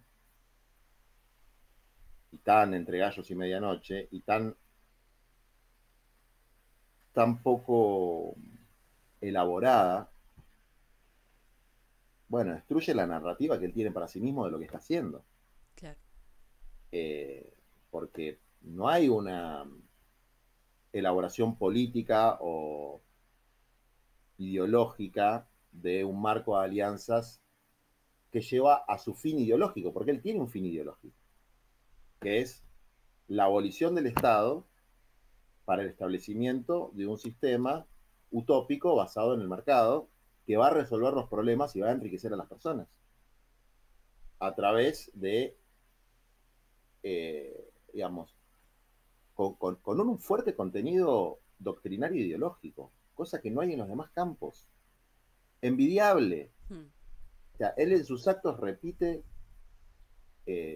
y tan entre gallos y medianoche, y tan poco elaborada, bueno, destruye la narrativa que él tiene para sí mismo de lo que está haciendo. Claro. Porque no hay una elaboración política o ideológica de un marco de alianzas que lleva a su fin ideológico, porque él tiene un fin ideológico, que es la abolición del Estado para el establecimiento de un sistema utópico basado en el mercado que va a resolver los problemas y va a enriquecer a las personas a través de, digamos, con un fuerte contenido doctrinario e ideológico, cosa que no hay en los demás campos. Envidiable. O sea, él en sus actos repite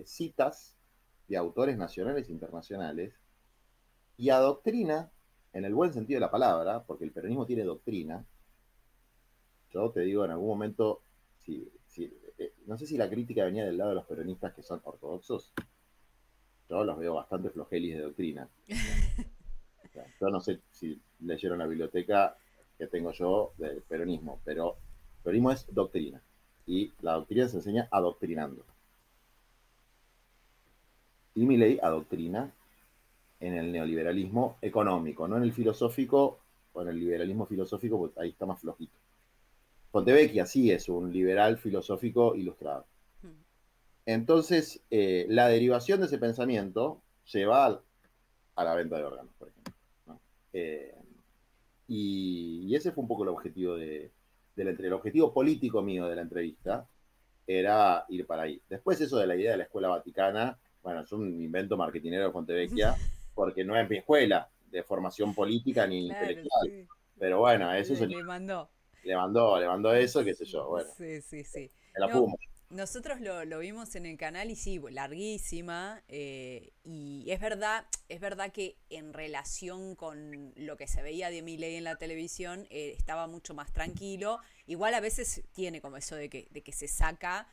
citas de autores nacionales e internacionales y adoctrina, en el buen sentido de la palabra, porque el peronismo tiene doctrina. Yo te digo, en algún momento, no sé si la crítica venía del lado de los peronistas que son ortodoxos. Yo los veo bastante flojelis de doctrina. O sea, yo no sé si leyeron la biblioteca que tengo yo del peronismo, pero el peronismo es doctrina. Y la doctrina se enseña adoctrinando. Y Milei adoctrina en el neoliberalismo económico, no en el filosófico, o en el liberalismo filosófico, porque ahí está más flojito. Fontevecchia sí es un liberal filosófico ilustrado. Entonces, la derivación de ese pensamiento lleva a la venta de órganos, por ejemplo, ¿no? Y ese fue un poco el objetivo el objetivo político mío de la entrevista, era ir para ahí. Después eso de la idea de la escuela vaticana, bueno, es un invento marketinero de Fontevecchia, porque no es mi escuela de formación política ni Claro, intelectual. sí. Pero bueno, eso Le mandó. le mandó eso, qué sé yo, bueno, Sí, sí, sí. me la No, fumo. nosotros lo vimos en el canal y sí, larguísima. Y es verdad que en relación con lo que se veía de Milei en la televisión, estaba mucho más tranquilo. Igual a veces tiene como eso de que se saca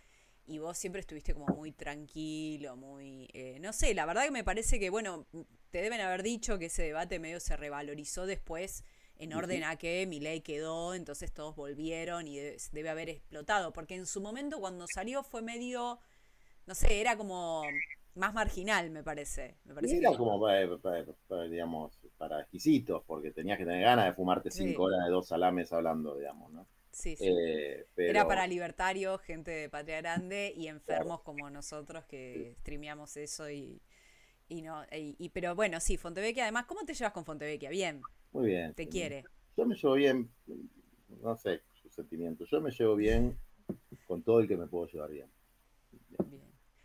y vos siempre estuviste como muy tranquilo, muy... no sé, la verdad que me parece que, bueno, te deben haber dicho que ese debate medio se revalorizó después en Sí, orden sí. a que Milei quedó, entonces todos volvieron y debe haber explotado, porque en su momento cuando salió fue medio, no sé, era como más marginal, me parece. Me Y parece era que... como, digamos, para exquisitos, porque tenías que tener ganas de fumarte Sí, 5 horas de 2 salames hablando, digamos, ¿no? sí, sí. Era Pero, para libertarios, gente de Patria Grande y claro, enfermos como nosotros que streameamos eso y no, pero bueno, sí, Fontevecchia, además, ¿cómo te llevas con Fontevecchia? Bien, muy bien. te quiere. Yo me llevo bien, no sé sus sentimientos, yo me llevo bien con todo el que me puedo llevar bien. Bien.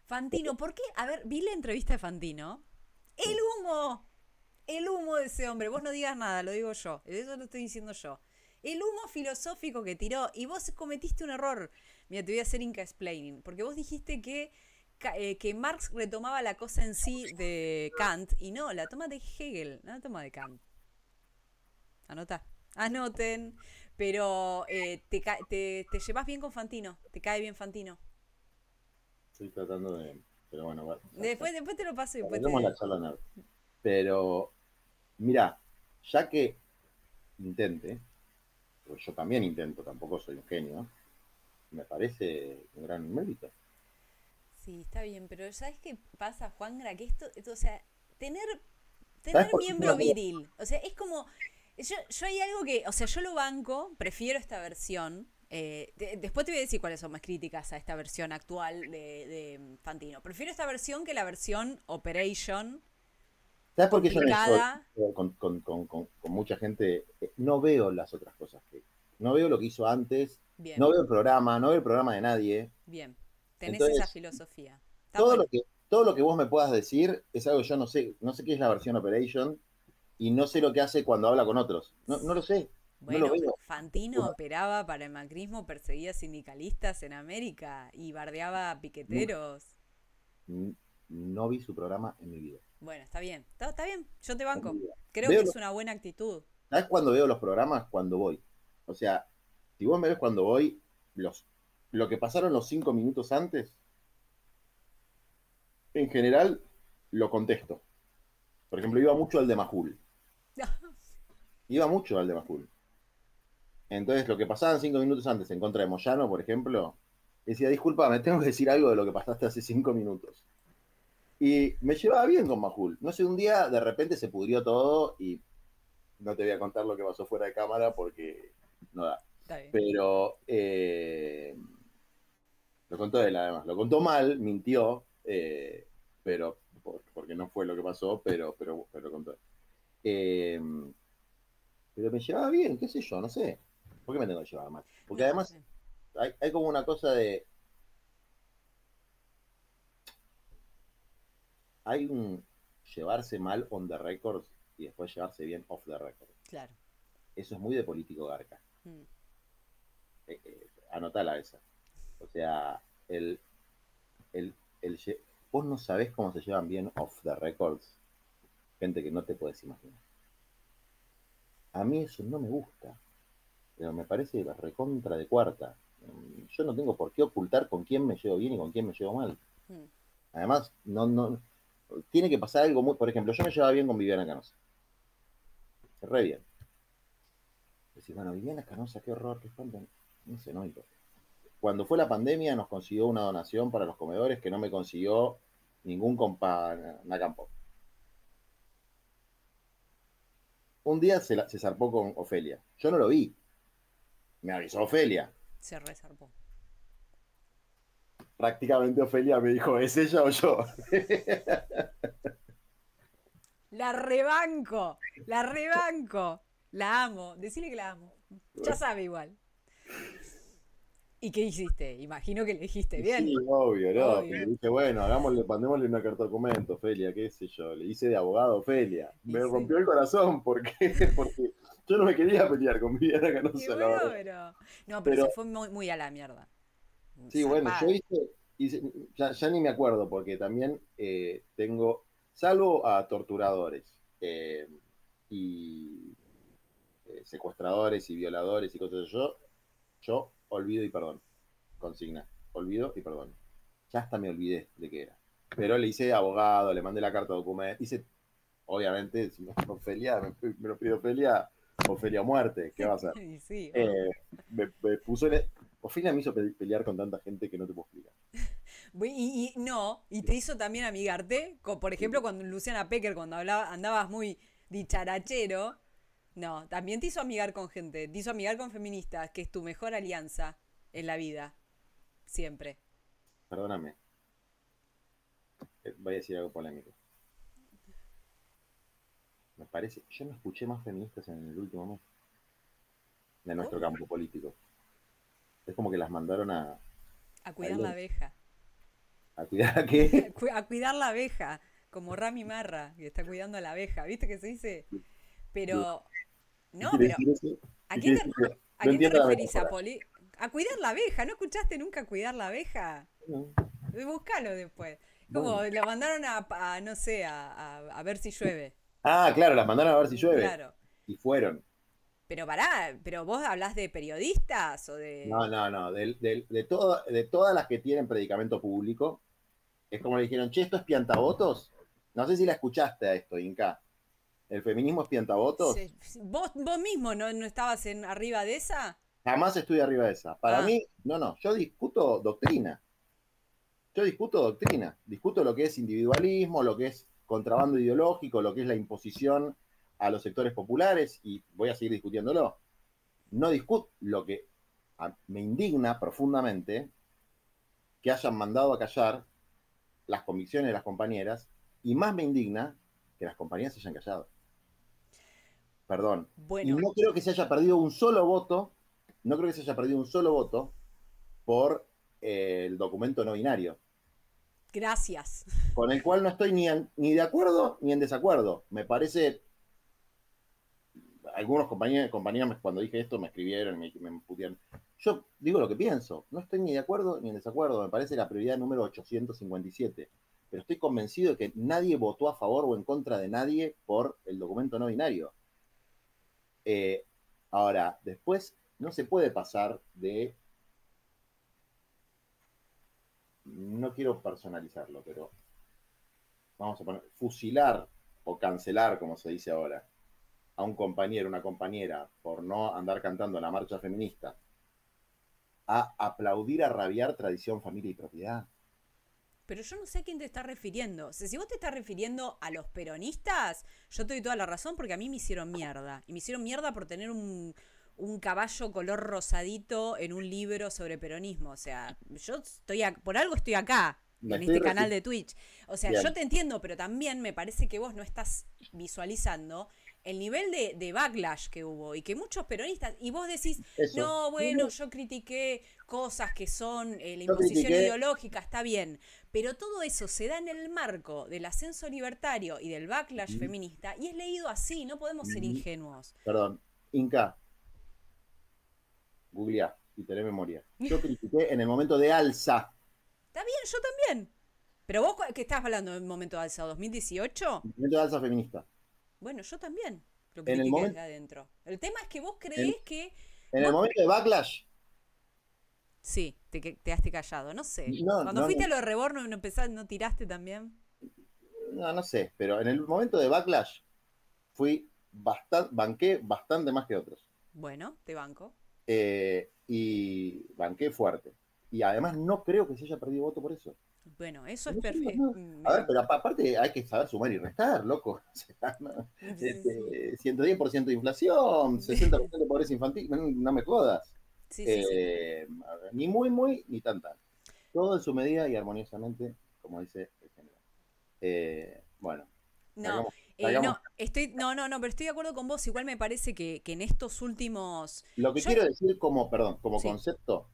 Fantino, ¿por qué? A ver, vi la entrevista de Fantino. ¡El Sí. humo! El humo de ese hombre. Vos no digas nada, lo digo yo. Eso lo estoy diciendo yo. El humo filosófico que tiró. Y vos cometiste un error. Mira, te voy a hacer Inca explaining. Porque vos dijiste que Marx retomaba la cosa en sí de Kant. Y no, la toma de Hegel, no la toma de Kant. Anota. Anoten. Pero te llevas bien con Fantino. Te cae bien Fantino. Estoy tratando de... Pero bueno, Después te lo paso y después tenemos la te... charla nerd. Pero, mira, ya que intente, pues yo también intento, tampoco soy un genio, me parece un gran mérito. Sí, está bien, pero ¿sabes qué pasa, Juangra? Que o sea, tener, ¿Sabes tener por qué miembro viril, o sea, es como, yo hay algo que, o sea, yo lo banco, prefiero esta versión. Después te voy a decir cuáles son más críticas a esta versión actual de Fantino. Prefiero esta versión que la versión Operation, ¿Sabes por qué yo no soy complicada. con mucha gente? No veo las otras cosas que... No veo lo que hizo antes, Bien, no veo el programa, no veo el programa de nadie. bien. Tenés esa Entonces, filosofía. Está todo lo bueno. que, todo lo que vos me puedas decir es algo que yo no sé. No sé qué es la versión Operation y no sé lo que hace cuando habla con otros. No, no lo sé, no lo Bueno, veo. Fantino operaba para el macrismo, perseguía sindicalistas en América y bardeaba a Nunca, piqueteros. no vi su programa en mi vida. Bueno, está bien, está bien, yo te En mi banco. vida. Creo que Veo es una buena actitud. ¿Sabes cuándo veo los programas? Cuando voy. O sea, si vos me ves cuando voy, lo que pasaron los 5 minutos antes, en general, lo contesto. Por ejemplo, iba mucho al de Majul. Iba mucho al de Majul. Entonces, lo que pasaban 5 minutos antes en contra de Moyano, por ejemplo, decía, disculpa, me tengo que decir algo de lo que pasaste hace 5 minutos. Y me llevaba bien con Majul. No sé, un día de repente se pudrió todo y no te voy a contar lo que pasó fuera de cámara porque no da. Está bien. Pero lo contó él además. Lo contó mal, mintió, pero porque no fue lo que pasó, pero lo contó él. Eh, pero me llevaba bien, qué sé yo, no sé. ¿Por qué me tengo que llevar mal? Porque No, además hay como una cosa de... Hay un llevarse mal on the record y después llevarse bien off the record. claro. Eso es muy de político garca. Mm. Anotala esa. O sea, el, el, vos no sabés cómo se llevan bien off the records gente que no te puedes imaginar. A mí eso no me gusta, pero me parece la recontra de cuarta. Yo no tengo por qué ocultar con quién me llevo bien y con quién me llevo mal. Mm. Además, no, tiene que pasar algo muy... Por ejemplo, yo me llevaba bien con Viviana Canosa. Re bien. Decís, bueno, Viviana Canosa, qué horror, qué espanto. No sé, no me importa. Cuando fue la pandemia nos consiguió una donación para los comedores que no me consiguió ningún compa Nacampo. Un día se zarpó con Ofelia. Yo no lo vi. Me avisó Ofelia. Se resarpó. Prácticamente Ofelia me dijo, ¿es ella o yo? La rebanco, la rebanco. La amo, decile que la amo. Ya sabe igual. ¿Y qué hiciste? Imagino que le dijiste bien. Sí, obvio, ¿no? Pero Obvio. dije, bueno, mandémosle una carta documento, Ofelia, qué sé yo. Le hice de abogado a Ofelia. Y Me sí. rompió el corazón porque, porque yo no me quería pelear con Viviana Y Canosa, la bueno, verdad. pero. No, pero se Pero fue muy a la mierda. sí, bueno, yo Zarpada. ya ni me acuerdo porque también tengo, salvo a torturadores y secuestradores y violadores y cosas de yo olvido y perdón. Consigna, olvido y perdón. Ya hasta me olvidé de qué era. Pero le hice abogado, le mandé la carta de documento, hice, obviamente, si me Ofelia, me lo pido Ofelia, Ofelia muerte, ¿qué va a hacer? Y sí, obvio. Eh, me puso Ofelia me hizo pelear con tanta gente que no te puedo explicar. No, y te hizo también amigarte, por ejemplo, cuando Luciana Pecker, cuando andabas muy dicharachero, no, también te hizo amigar con gente, te hizo amigar con feministas, que es tu mejor alianza en la vida, siempre. Perdóname, voy a decir algo polémico. Me parece, yo no escuché más feministas en el último mes de nuestro ¿Cómo? campo político. Es como que las mandaron A al cuidar la leño. abeja. A cuidar a qué. A cuidar la abeja, como Rami Marra, que está cuidando a la abeja, ¿viste que se dice? Pero, ¿Qué no, quiere pero, decir eso? ¿a ¿Qué quién quiere te, decir eso? a No quién te entiendo la referís? metáfora. A cuidar la abeja, ¿no escuchaste nunca cuidar la abeja? No, Búscalo después. Como bueno. la mandaron no sé, a ver si llueve. Ah, claro, las mandaron a ver si llueve. Claro. Y fueron. Pero pará, pero vos hablás de periodistas o de... No, de todas las que tienen predicamento público, Es como le dijeron, che, ¿esto es piantavotos? No sé si la escuchaste a esto, Inca. ¿El feminismo es piantavotos? ¿Vos mismo no estabas arriba de esa? Jamás estoy arriba de esa. Para Ah, mí, no, yo discuto doctrina. Yo discuto doctrina. Discuto lo que es individualismo, lo que es contrabando ideológico, lo que es la imposición a los sectores populares, y voy a seguir discutiéndolo. No discuto lo que me indigna profundamente que hayan mandado a callar las convicciones de las compañeras, y más me indigna que las compañeras se hayan callado. Perdón. Y bueno, no creo que se haya perdido un solo voto, no creo que se haya perdido un solo voto por el documento no binario, gracias. con el cual no estoy ni de acuerdo ni en desacuerdo. Me parece, algunos compañeros cuando dije esto me escribieron y me putearon. Yo digo lo que pienso, no estoy ni de acuerdo ni en desacuerdo, me parece la prioridad número 857, pero estoy convencido de que nadie votó a favor o en contra de nadie por el documento no binario. Eh, Ahora, después no se puede pasar de, no quiero personalizarlo, pero vamos a poner, fusilar o cancelar, como se dice ahora, a un compañero, una compañera, por no andar cantando la marcha feminista, a aplaudir a rabiar tradición, familia y propiedad. Pero yo no sé a quién te estás refiriendo. O sea, si vos te estás refiriendo a los peronistas, yo te doy toda la razón porque a mí me hicieron mierda. Y me hicieron mierda por tener un caballo color rosadito en un libro sobre peronismo. O sea, yo por algo estoy acá, Me en estoy este canal refiriendo. de Twitch. O sea, yo Bien. te entiendo, pero también me parece que vos no estás visualizando el nivel de backlash que hubo y que muchos peronistas, y vos decís, Eso. no, bueno, yo critiqué cosas que son la Yo imposición critiqué. ideológica, está bien, pero todo eso se da en el marco del ascenso libertario y del backlash feminista y es leído así, no podemos ser ingenuos. Perdón. Inca, googleá y tenés memoria. Yo critiqué en el momento de alza. Está bien, yo también. Pero vos, ¿qué estás hablando en un momento de alza? ¿2018? En el momento de alza feminista. Bueno, yo también lo En el critiqué desde momento. adentro. El tema es que vos En, creés que... en el Vos, momento de backlash. sí, te quedaste callado, no sé. No, Cuando no, fuiste no, a lo de Reborn, no tiraste también. no sé, pero en el momento de backlash banqué bastante más que otros. Bueno, te banco. Y banqué fuerte. Y además no creo que se haya perdido voto por eso. Bueno, eso es No sé, perfecto. no. A ver, pero aparte hay que saber sumar y restar, loco. O sea, no, Sí, sí. 110% de inflación, 60% de pobreza infantil, no me jodas. Sí, sí, sí. Ni muy, muy, ni tan, tan. Todo en su medida y armoniosamente, como dice el general. Bueno, No, salgamos, salgamos. no, pero estoy de acuerdo con vos. Igual me parece que en estos últimos. Lo que Yo, quiero decir como, perdón, como sí, concepto,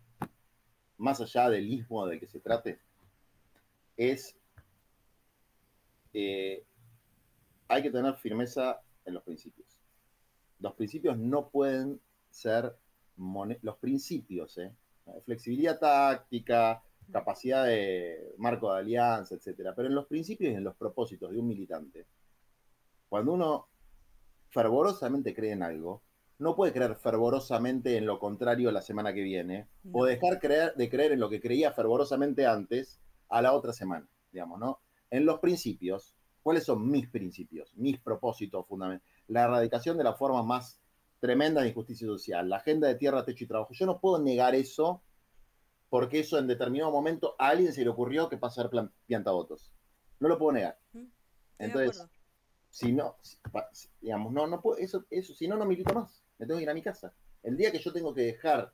más allá del istmo del que se trate, es eh, hay que tener firmeza en los principios. Los principios no pueden ser los principios, flexibilidad táctica, capacidad de marco de alianza, etcétera. Pero en los principios y en los propósitos de un militante, cuando uno fervorosamente cree en algo, no puede creer fervorosamente en lo contrario la semana que viene, o no. dejar de creer en lo que creía fervorosamente antes a la otra semana, digamos, ¿no? En los principios, ¿cuáles son mis principios, mis propósitos fundamentales? La erradicación de las formas más tremendas de injusticia social, la agenda de tierra, techo y trabajo. Yo no puedo negar eso porque eso en determinado momento a alguien se le ocurrió que pasar piantavotos. No lo puedo negar. Estoy de Entonces, acuerdo. si no, digamos, no puedo, eso, si no, no milito más. Me tengo que ir a mi casa. El día que yo tengo que dejar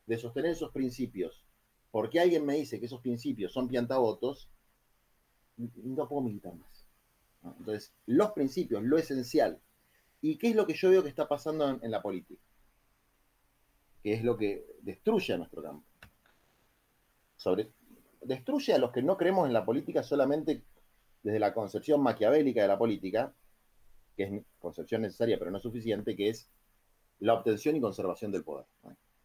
de sostener esos principios, porque alguien me dice que esos principios son piantavotos, no puedo militar más. ¿No? Entonces, los principios, lo esencial. ¿Y qué es lo que yo veo que está pasando en la política? Que es lo que destruye a nuestro campo. Destruye a los que no creemos en la política solamente desde la concepción maquiavélica de la política, que es concepción necesaria pero no suficiente, que es la obtención y conservación del poder.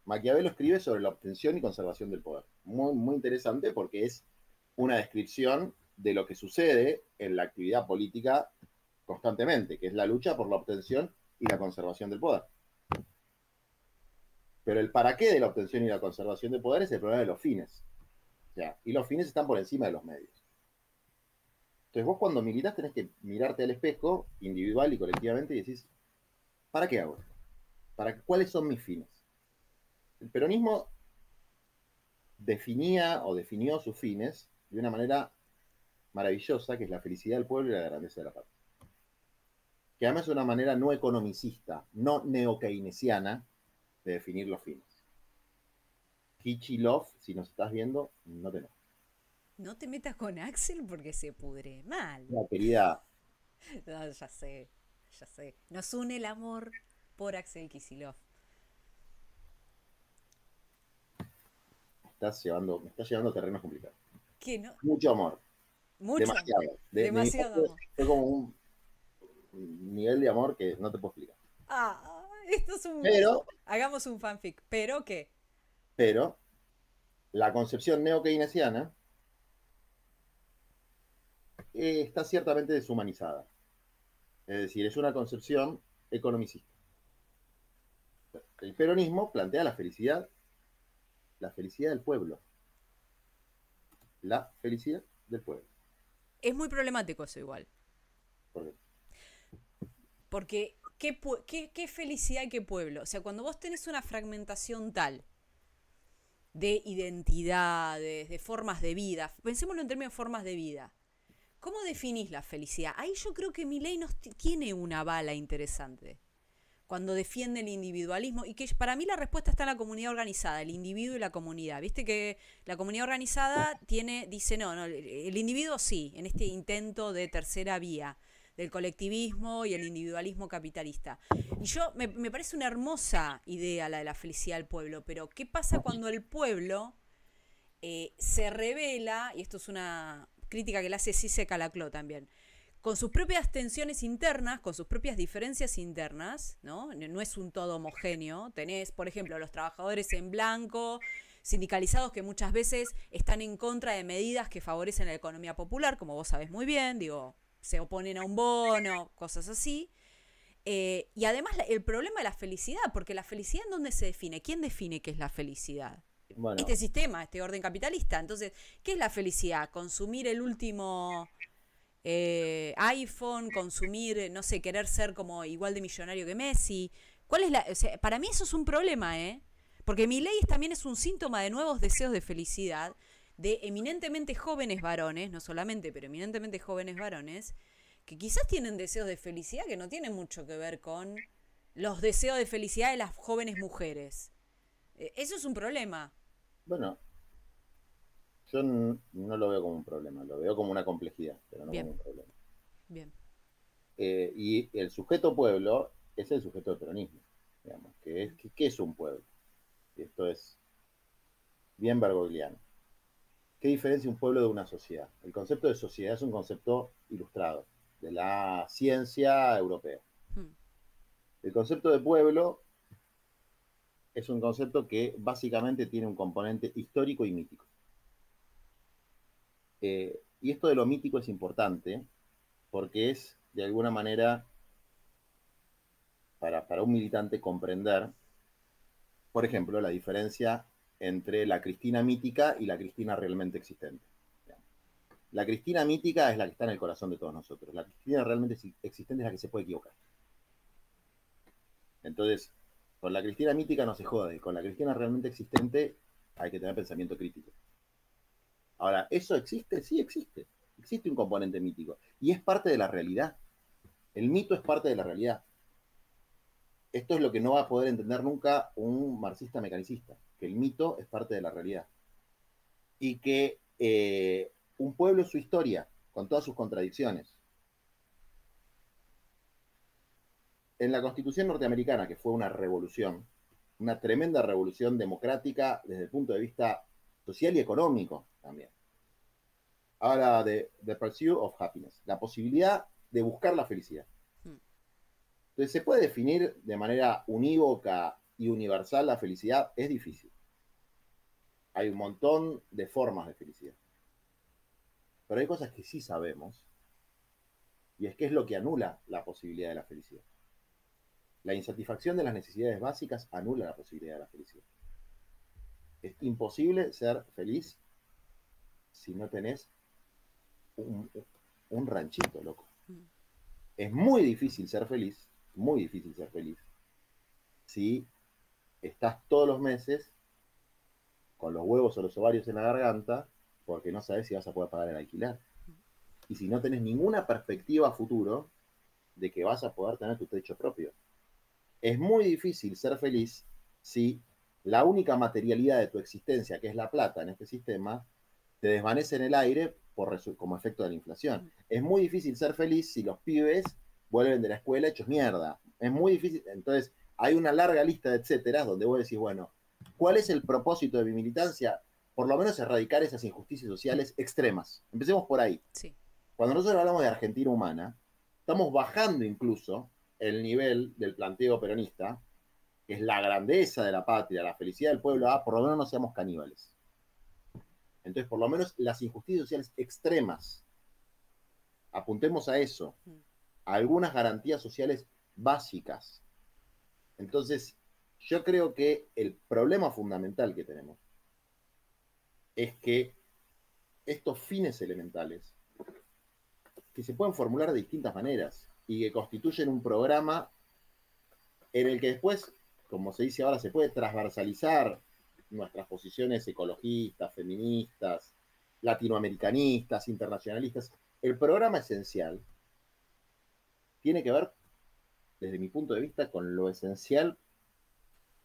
Maquiavelo escribe sobre la obtención y conservación del poder. Muy, muy interesante porque es una descripción de lo que sucede en la actividad política constantemente, que es la lucha por la obtención y la conservación del poder. Pero el para qué de la obtención y la conservación del poder es el problema de los fines. O sea, y los fines están por encima de los medios. Entonces vos cuando militás tenés que mirarte al espejo, individual y colectivamente, y decís, ¿para qué hago esto? ¿Cuáles son mis fines? El peronismo definía o definió sus fines de una manera maravillosa, que es la felicidad del pueblo y la grandeza de la patria. Que además es una manera no economicista, no neo-keynesiana de definir los fines. Kichilov, si nos estás viendo, no te enojes. No te metas con Axel porque se pudre mal. Una querida, No, ya sé, ya sé. Nos une el amor por Axel Kicillof. me estás llevando a terrenos complicados. ¿Qué no? Mucho amor, Mucho amor. demasiado. De mi Demasiado parte amor. fue como un nivel de amor que no te puedo explicar. Ah, esto es un. Pero, Hagamos un fanfic. ¿Pero qué? pero, la concepción neo-keynesiana está ciertamente deshumanizada. Es decir, es una concepción economicista. El peronismo plantea la felicidad del pueblo. La felicidad del pueblo. Es muy problemático eso igual. Porque, Porque qué felicidad y qué pueblo. O sea, cuando vos tenés una fragmentación tal de identidades, de formas de vida, pensémoslo en términos de formas de vida. ¿Cómo definís la felicidad? Ahí yo creo que Milei nos tiene una bala interesante cuando defiende el individualismo y que para mí la respuesta está en la comunidad organizada, el individuo y la comunidad. Viste que la comunidad organizada dice no, el individuo sí, en este intento de tercera vía del colectivismo y el individualismo capitalista. Y me parece una hermosa idea la de la felicidad del pueblo, pero ¿qué pasa cuando el pueblo se revela, y esto es una crítica que le hace Cisse Calacló también, con sus propias tensiones internas, con sus propias diferencias internas, ¿no? No es un todo homogéneo. Tenés, por ejemplo, los trabajadores en blanco, sindicalizados que muchas veces están en contra de medidas que favorecen la economía popular, como vos sabés muy bien, digo, se oponen a un bono, cosas así. Y además el problema de la felicidad, porque la felicidad en dónde se define, ¿quién define qué es la felicidad? bueno, Este sistema, este orden capitalista. Entonces, ¿qué es la felicidad? Consumir el último iPhone, consumir, no sé, querer ser como igual de millonario que Messi. ¿Cuál es la...? O sea, para mí eso es un problema, ¿eh? Porque mi ley también es un síntoma de nuevos deseos de felicidad de eminentemente jóvenes varones, no solamente, pero eminentemente jóvenes varones, que quizás tienen deseos de felicidad que no tienen mucho que ver con los deseos de felicidad de las jóvenes mujeres. Eso es un problema. bueno, yo no lo veo como un problema, lo veo como una complejidad, pero no como Bien, un problema. bien. Y el sujeto pueblo es el sujeto del peronismo, digamos, ¿qué es un pueblo? Y esto es bien bergogliano. ¿Qué diferencia un pueblo de una sociedad? El concepto de sociedad es un concepto ilustrado de la ciencia europea. Hmm. El concepto de pueblo es un concepto que básicamente tiene un componente histórico y mítico. Y esto de lo mítico es importante porque es, de alguna manera, para un militante comprender, por ejemplo, la diferencia entre la Cristina mítica y la Cristina realmente existente. La Cristina mítica es la que está en el corazón de todos nosotros. La Cristina realmente existente es la que se puede equivocar. Entonces, con la Cristina mítica no se jode. Con la Cristina realmente existente hay que tener pensamiento crítico. Ahora, ¿eso existe? Sí existe. Existe un componente mítico. Y es parte de la realidad. El mito es parte de la realidad. Esto es lo que no va a poder entender nunca un marxista mecanicista, que el mito es parte de la realidad. Y que un pueblo es su historia, con todas sus contradicciones. En la Constitución norteamericana, que fue una revolución, una tremenda revolución democrática desde el punto de vista social y económico también, habla de the pursuit of happiness, la posibilidad de buscar la felicidad. Hmm. Entonces, ¿se puede definir de manera unívoca y universal la felicidad? Es difícil. Hay un montón de formas de felicidad. Pero hay cosas que sí sabemos, y es que es lo que anula la posibilidad de la felicidad. La insatisfacción de las necesidades básicas anula la posibilidad de la felicidad. Es imposible ser feliz si no tenés un ranchito, loco. Mm. Es muy difícil ser feliz, si estás todos los meses con los huevos o los ovarios en la garganta, porque no sabes si vas a poder pagar el alquiler. Y si no tenés ninguna perspectiva a futuro de que vas a poder tener tu techo propio. Es muy difícil ser feliz si la única materialidad de tu existencia, que es la plata en este sistema, te desvanece en el aire como efecto de la inflación. Es muy difícil ser feliz si los pibes vuelven de la escuela hechos mierda. Es muy difícil. Entonces, hay una larga lista de etcéteras donde vos decís, bueno, ¿cuál es el propósito de mi militancia? Por lo menos erradicar esas injusticias sociales extremas. Empecemos por ahí. Sí. Cuando nosotros hablamos de Argentina humana, estamos bajando incluso el nivel del planteo peronista, que es la grandeza de la patria, la felicidad del pueblo, por lo menos no seamos caníbales. Entonces, por lo menos las injusticias sociales extremas, apuntemos a eso, a algunas garantías sociales básicas. Entonces, yo creo que el problema fundamental que tenemos es que estos fines elementales, que se pueden formular de distintas maneras y que constituyen un programa en el que después, como se dice ahora, se puede transversalizar nuestras posiciones ecologistas, feministas, latinoamericanistas, internacionalistas. El programa esencial tiene que ver, desde mi punto de vista, con lo esencial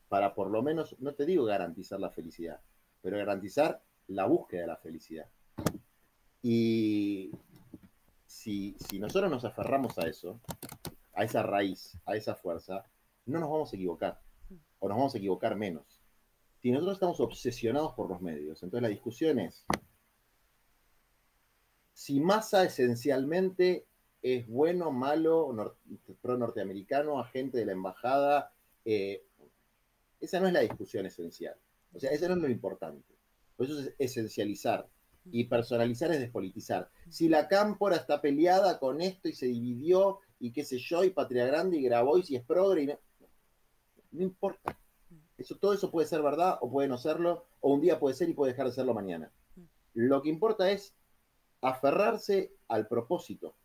para por lo menos, no te digo garantizar la felicidad, pero garantizar la búsqueda de la felicidad. Y si nosotros nos aferramos a eso, a esa raíz, a esa fuerza, no nos vamos a equivocar, o nos vamos a equivocar menos. Si nosotros estamos obsesionados por los medios, entonces la discusión es si Massa esencialmente es bueno, malo, pro norteamericano, agente de la embajada, esa no es la discusión esencial. O sea, eso no es lo importante. Por eso es esencializar. Y personalizar es despolitizar. Si la cámpora está peleada con esto y se dividió, y qué sé yo, y Patria Grande, y grabó, y si es progre, y no importa. Todo eso puede ser verdad o puede no serlo, o un día puede ser y puede dejar de serlo mañana. Lo que importa es aferrarse al propósito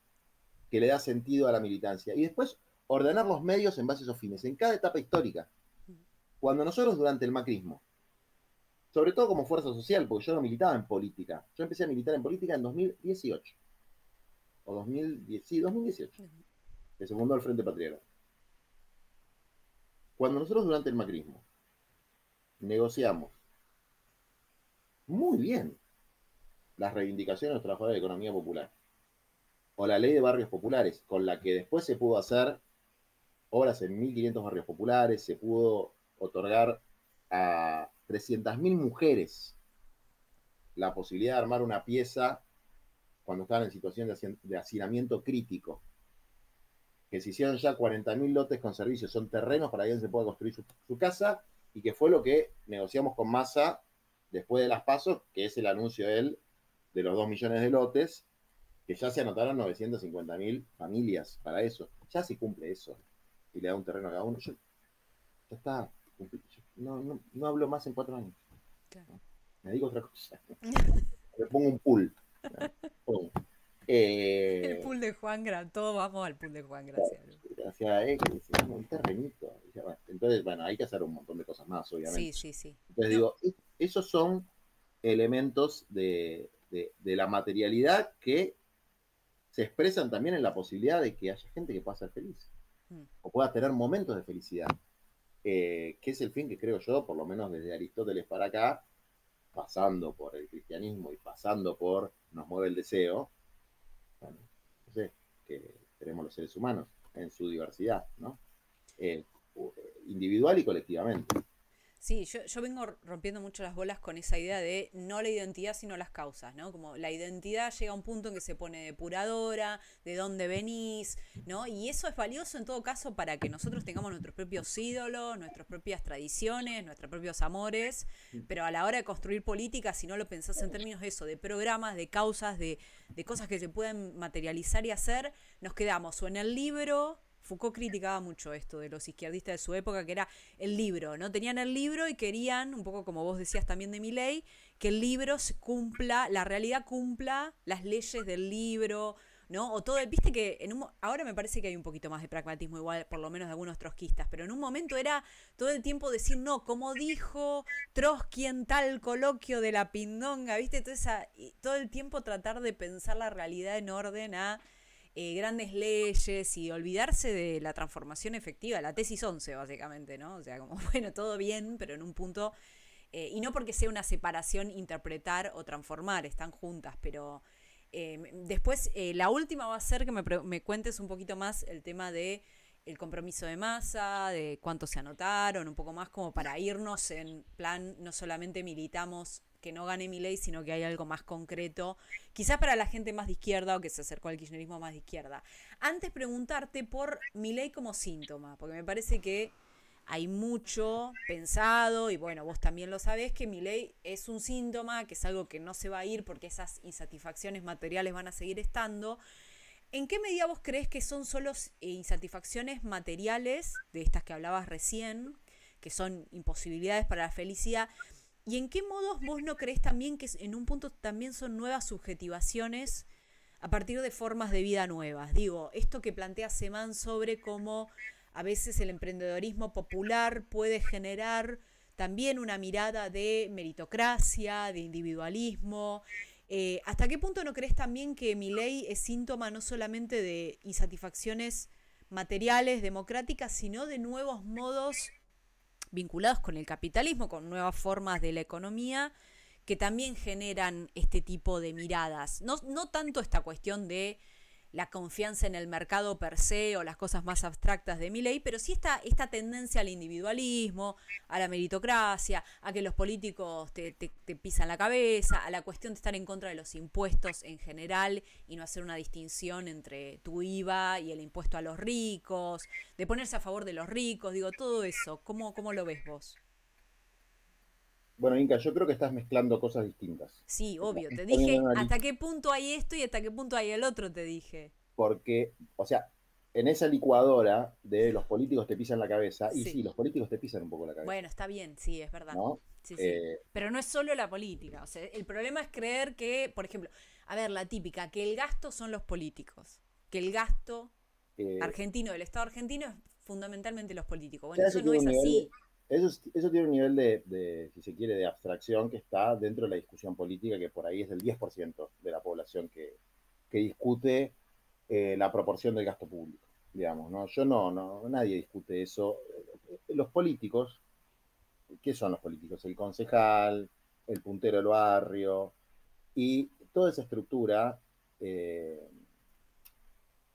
que le da sentido a la militancia y después ordenar los medios en base a esos fines, en cada etapa histórica. Cuando nosotros durante el macrismo, sobre todo como fuerza social, porque yo no militaba en política, yo empecé a militar en política en 2018, o 2010, sí, 2018, que se fundó el Frente Patriota. Cuando nosotros durante el macrismo negociamos muy bien las reivindicaciones de los trabajadores de economía popular, o la ley de barrios populares, con la que después se pudo hacer obras en 1.500 barrios populares, se pudo otorgar a 300.000 mujeres la posibilidad de armar una pieza cuando estaban en situación de hacinamiento crítico, que se hicieron ya 40.000 lotes con servicios, son terrenos para que alguien se pueda construir su casa, y que fue lo que negociamos con Massa después de las PASO, que es el anuncio de él de los 2 millones de lotes, que ya se anotaron 950.000 familias para eso. Ya se cumple eso. Y le da un terreno a cada uno. Ya está. No hablo más en 4 años. Claro. Me digo otra cosa. Le pongo un pool. El pool de Juan Gran. Todos vamos al pool de Juan, gracias. Un terrenito. Entonces, bueno, hay que hacer un montón de cosas más, obviamente. Sí. Entonces digo, esos son elementos de la materialidad que se expresan también en la posibilidad de que haya gente que pueda ser feliz o pueda tener momentos de felicidad, que es el fin que creo yo, por lo menos desde Aristóteles para acá, pasando por el cristianismo y pasando por nos mueve el deseo, bueno, no sé, que tenemos los seres humanos en su diversidad, ¿no? Individual y colectivamente. Sí, yo vengo rompiendo mucho las bolas con esa idea de no la identidad, sino las causas, ¿no? Como la identidad llega a un punto en que se pone depuradora, de dónde venís, ¿no? Y eso es valioso en todo caso para que nosotros tengamos nuestros propios ídolos, nuestras propias tradiciones, nuestros propios amores, pero a la hora de construir política, si no lo pensás en términos de eso, de programas, de causas, de cosas que se pueden materializar y hacer, nos quedamos o en el libro. Foucault criticaba mucho esto de los izquierdistas de su época, que era el libro, ¿no? Tenían el libro y querían, un poco como vos decías también de Milei, que el libro se cumpla, la realidad cumpla las leyes del libro, ¿no? O todo, viste que ahora me parece que hay un poquito más de pragmatismo igual, por lo menos de algunos trotskistas, pero en un momento era todo el tiempo decir, no, como dijo Trotsky en tal coloquio de la pindonga, viste, y todo el tiempo tratar de pensar la realidad en orden a grandes leyes y olvidarse de la transformación efectiva, la tesis 11 básicamente, ¿no? O sea, como, bueno, todo bien, pero en un punto, y no porque sea una separación interpretar o transformar, están juntas, pero después la última va a ser que me cuentes un poquito más el tema de el compromiso de masa, de cuántos se anotaron, un poco más como para irnos en plan, no solamente militamos que no gane mi ley, sino que hay algo más concreto, quizás para la gente más de izquierda o que se acercó al kirchnerismo más de izquierda. Antes preguntarte por mi ley como síntoma, porque me parece que hay mucho pensado, y bueno, vos también lo sabés, que mi ley es un síntoma, que es algo que no se va a ir porque esas insatisfacciones materiales van a seguir estando. ¿En qué medida vos crees que son solo insatisfacciones materiales, de estas que hablabas recién, que son imposibilidades para la felicidad? ¿Y en qué modos vos no crees también que en un punto también son nuevas subjetivaciones a partir de formas de vida nuevas? Digo, esto que plantea Semán sobre cómo a veces el emprendedorismo popular puede generar también una mirada de meritocracia, de individualismo. ¿Hasta qué punto no crees también que mi ley es síntoma no solamente de insatisfacciones materiales, democráticas, sino de nuevos modos vinculados con el capitalismo, con nuevas formas de la economía, que también generan este tipo de miradas? No, no tanto esta cuestión de la confianza en el mercado per se o las cosas más abstractas de Milei, pero sí esta tendencia al individualismo, a la meritocracia, a que los políticos te pisan la cabeza, a la cuestión de estar en contra de los impuestos en general y no hacer una distinción entre tu IVA y el impuesto a los ricos, de ponerse a favor de los ricos, digo, todo eso, ¿cómo lo ves vos? Bueno, Inca, yo creo que estás mezclando cosas distintas. Sí, Las obvio, estás te poniendo en dije una hasta lista qué punto hay esto y hasta qué punto hay el otro, te dije. porque, o sea, en esa licuadora de los políticos te pisan la cabeza, y Sí. sí, los políticos te pisan un poco la cabeza, Bueno, está bien, sí, es verdad. ¿no? Sí, sí. Eh, Pero no es solo la política. O sea, el problema es creer que, por ejemplo, a ver, la típica, que el gasto son los políticos. Que el gasto eh, argentino, del Estado argentino, es fundamentalmente los políticos. Bueno, ya eso eso no tiene un es nivel así. eso tiene un nivel si se quiere, de abstracción que está dentro de la discusión política, que por ahí es del 10% de la población que discute la proporción del gasto público, digamos, ¿no? Yo nadie discute eso. Los políticos, ¿qué son los políticos? El concejal, el puntero del barrio, y toda esa estructura, eh,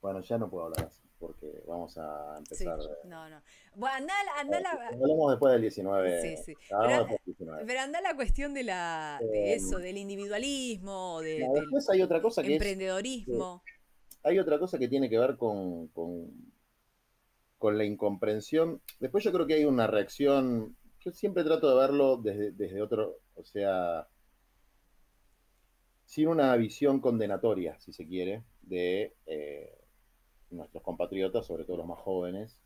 bueno, ya no puedo hablar así, porque vamos a Sí, empezar. no, no. Bueno, anda la, Hablamos después del sí, 19. sí. Hablamos después del 19. Pero anda la cuestión de eso, Eh, del individualismo, no, del después hay otra cosa que emprendedorismo. hay otra cosa que tiene que ver con la incomprensión. Después yo creo que hay una reacción, yo siempre trato de verlo desde otro, o sea, sin una visión condenatoria, si se quiere, de nuestros compatriotas, sobre todo los más jóvenes,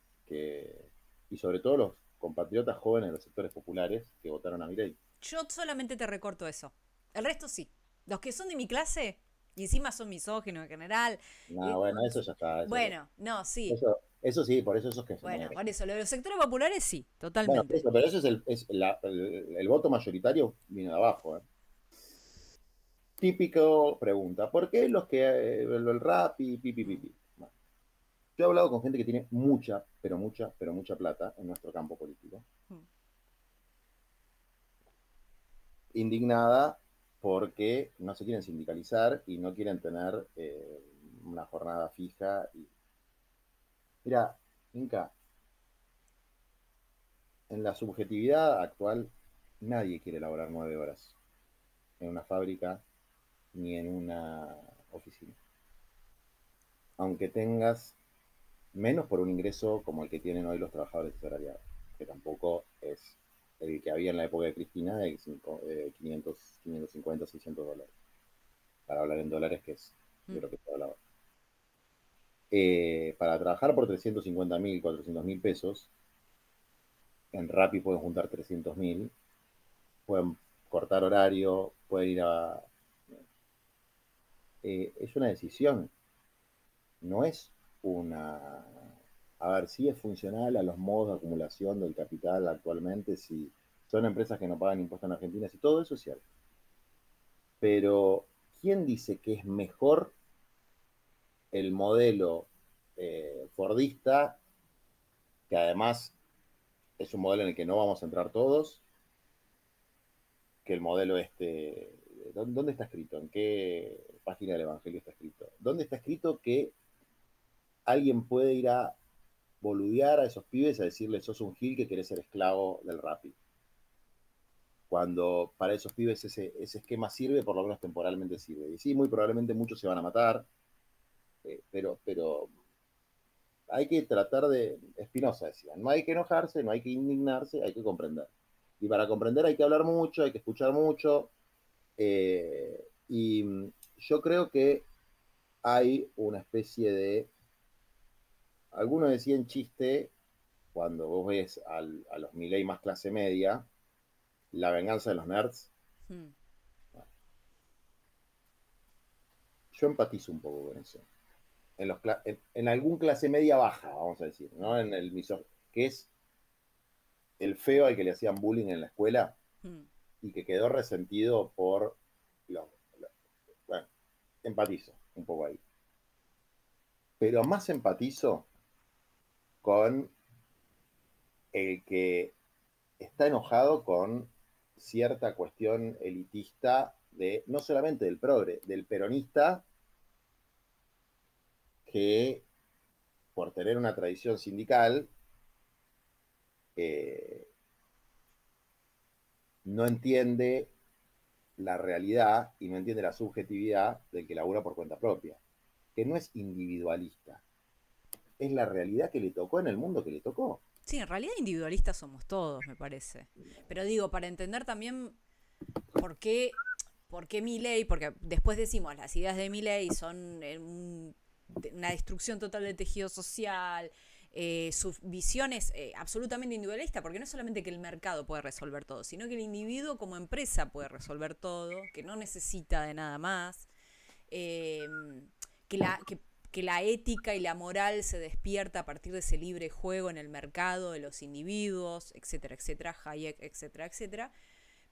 y sobre todo los compatriotas jóvenes de los sectores populares que votaron a Milei. Yo solamente te recorto eso. El resto sí. Los que son de mi clase, y encima son misóginos en general. No, eh, bueno, eso ya está. bueno, no, sí. Eso sí, por eso esos que se Bueno, mueren. por eso, lo de los sectores populares sí, Bueno, por totalmente. eso, pero eso el voto mayoritario viene de abajo. Típico pregunta, ¿por qué los que el rap y pipi Mm, pipi? Bueno, yo he hablado con gente que tiene mucha, pero mucha plata en nuestro campo político, mm. indignada porque no se quieren sindicalizar y no quieren tener una jornada fija. Mira, Inca, en la subjetividad actual nadie quiere laborar 9 horas en una fábrica ni en una oficina. Aunque tengas menos por un ingreso como el que tienen hoy los trabajadores asalariados, que tampoco es el que había en la época de Cristina de 550, $600, para hablar en dólares, que es de Mm. lo que se hablaba. Para trabajar por 350.000, 400.000 pesos, en Rappi pueden juntar 300.000, pueden cortar horario, pueden ir a... es una decisión. no es una... A ver, sí es funcional a los modos de acumulación del capital actualmente, si son empresas que no pagan impuestos en Argentina, si todo eso es cierto. Pero, ¿quién dice que es mejor el modelo fordista, que además es un modelo en el que no vamos a entrar todos, que el modelo este? ¿Dónde está escrito? ¿En qué página del Evangelio está escrito? ¿Dónde está escrito que alguien puede ir a boludear a esos pibes, a decirles sos un gil que querés ser esclavo del Rappi? Cuando para esos pibes ese esquema sirve, por lo menos temporalmente sirve. Y sí, muy probablemente muchos se van a matar, pero hay que tratar de, Spinoza decía, no hay que enojarse, no hay que indignarse, hay que comprender. Y para comprender hay que hablar mucho, hay que escuchar mucho. Y yo creo que hay una especie de, algunos decían chiste, cuando vos ves a los Milei más clase media, la venganza de los nerds. Mm. Yo empatizo un poco con eso. En algún clase media baja, vamos a decir, ¿no? En el que es el feo al que le hacían bullying en la escuela Mm. y que quedó resentido por los, bueno, empatizo un poco ahí. Pero más empatizo con el que está enojado con cierta cuestión elitista de, no solamente del progre, del peronista, que por tener una tradición sindical eh, no entiende la realidad y no entiende la subjetividad del que labura por cuenta propia, que no es individualista, es la realidad que le tocó en el mundo que le tocó. Sí, en realidad individualistas somos todos, me parece. Pero digo, para entender también por qué Milley, porque después decimos, las ideas de Milley son una destrucción total del tejido social, su visión es absolutamente individualista, porque no es solamente que el mercado puede resolver todo, sino que el individuo como empresa puede resolver todo, que no necesita de nada más, eh, que la ética y la moral se despierta a partir de ese libre juego en el mercado de los individuos, etcétera, etcétera, Hayek, etcétera, etcétera.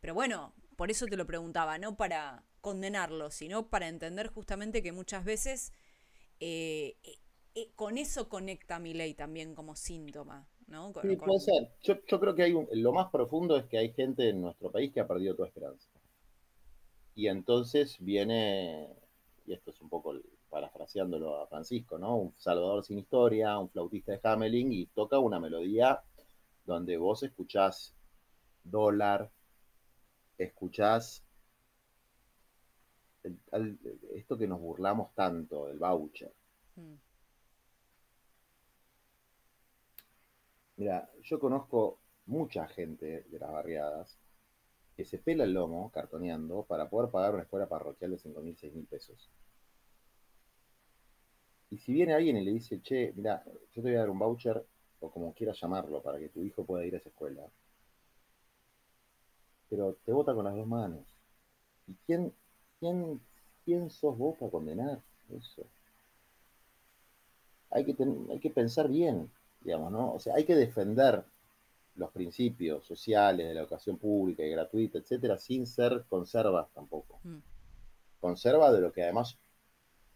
Pero bueno, por eso te lo preguntaba, no para condenarlo, sino para entender justamente que muchas veces con eso conecta mi ley también como síntoma, ¿no? Sí, puede ser. Yo creo que lo más profundo es que hay gente en nuestro país que ha perdido toda esperanza. Y entonces viene, y esto es un poco parafraseándolo a Francisco, ¿no? Un Salvador sin historia, un flautista de Hamelin, y toca una melodía donde vos escuchás dólar, escuchás esto que nos burlamos tanto, el voucher. Mm. Mira, yo conozco mucha gente de las barriadas que se pela el lomo cartoneando para poder pagar una escuela parroquial de 5.000, 6.000 pesos. Y si viene alguien y le dice, che, mira, yo te voy a dar un voucher, o como quieras llamarlo, para que tu hijo pueda ir a esa escuela, pero te vota con las dos manos. ¿Y quién, quién sos vos para condenar eso? Hay que pensar bien, digamos, ¿no? O sea, hay que defender los principios sociales de la educación pública y gratuita, etcétera, sin ser conservas tampoco. Mm. Conserva de lo que además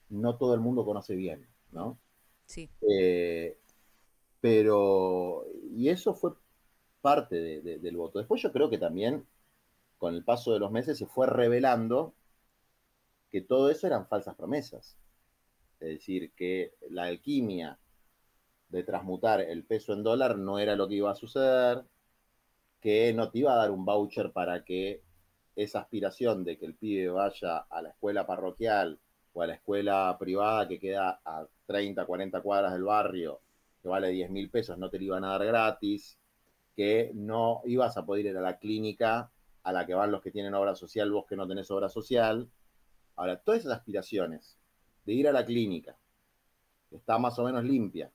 no todo el mundo conoce bien, Mm. ¿no? Sí. Eh, pero, y eso fue parte del voto. Después yo creo que también, con el paso de los meses, se fue revelando que todo eso eran falsas promesas. Es decir, que la alquimia de transmutar el peso en dólar no era lo que iba a suceder, que no te iba a dar un voucher para que esa aspiración de que el pibe vaya a la escuela parroquial o a la escuela privada que queda a 30, 40 cuadras del barrio, que vale 10.000 pesos, no te lo iban a dar gratis, que no ibas a poder ir a la clínica a la que van los que tienen obra social, vos que no tenés obra social. Ahora, todas esas aspiraciones de ir a la clínica, que está más o menos limpia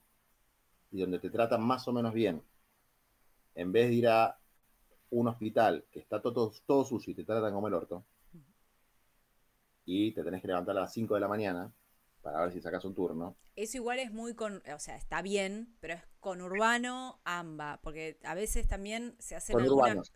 y donde te tratan más o menos bien, en vez de ir a un hospital que está todo sucio y te tratan como el orto, y te tenés que levantar a las 5 de la mañana, para ver si sacas un turno. Eso igual es muy o sea, está bien, pero es conurbano, AMBA, porque a veces también se hacen Con algunas, urbanos,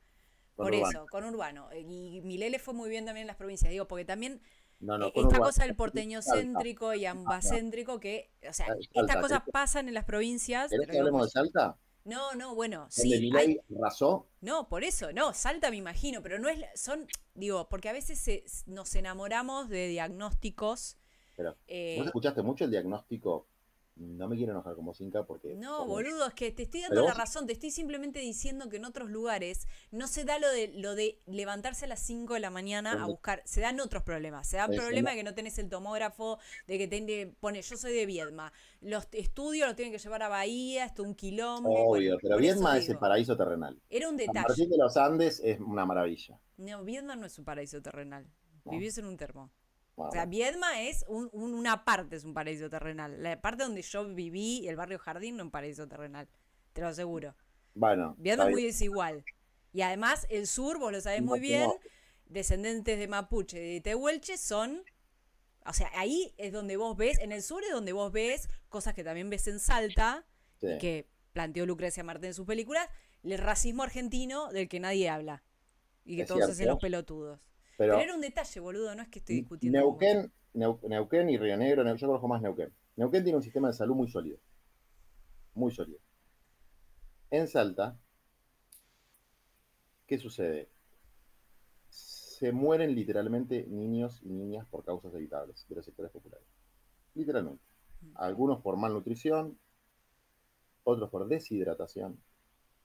con por urbanos. eso, conurbano. Y Milei le fue muy bien también en las provincias, digo, porque también No, no, con esta urbanos. cosa del porteño Salta. céntrico y No, ambacéntrico, que, o sea, estas Salta. cosas pasan en las provincias, te ¿Querés lo que digo hablemos de pues, Salta? no, no, bueno, Donde sí, hay, Milei arrasó. no, por eso, no, Salta me imagino, pero no es, son, digo, porque a veces nos enamoramos de diagnósticos. Pero, ¿vos eh, escuchaste mucho el diagnóstico? No me quiero enojar como Cinca porque No, somos. boludo, es que te estoy dando Pero la vos, razón, te estoy simplemente diciendo que en otros lugares no se da lo de levantarse a las 5 de la mañana a donde buscar, se dan otros problemas, se dan estoy diciendo, problemas de que no tenés el tomógrafo, de que pone, yo soy de Viedma, los estudios los tienen que llevar a Bahía, esto un quilombo, bueno, obvio, pero por eso Viedma es el digo, paraíso terrenal. era un San Martín detalle. de los Andes es una maravilla, No, Viedma no es un paraíso terrenal, ¿no? vivís en un termo. O sea, Bueno, Viedma es una parte, es un paraíso terrenal. La parte donde yo viví, el barrio Jardín, no es un paraíso terrenal, te lo aseguro. bueno, Viedma está es bien. muy desigual. Y además, el sur, vos lo sabés muy No, bien, no, descendentes de Mapuche y de Tehuelche son. O sea, ahí es donde vos ves, en el sur es donde vos ves cosas que también ves en Salta sí, y que planteó Lucrecia Martel en sus películas, el racismo argentino del que nadie habla y que es todos hacen los cierto, pelotudos. Pero pero era un detalle, boludo, no es que estoy discutiendo con vos. Neuquén, Neuquén y Río Negro, yo conozco más Neuquén. Neuquén tiene un sistema de salud muy sólido, muy sólido. En Salta, ¿qué sucede? Se mueren literalmente niños y niñas por causas evitables de los sectores populares. Literalmente. Algunos por malnutrición, otros por deshidratación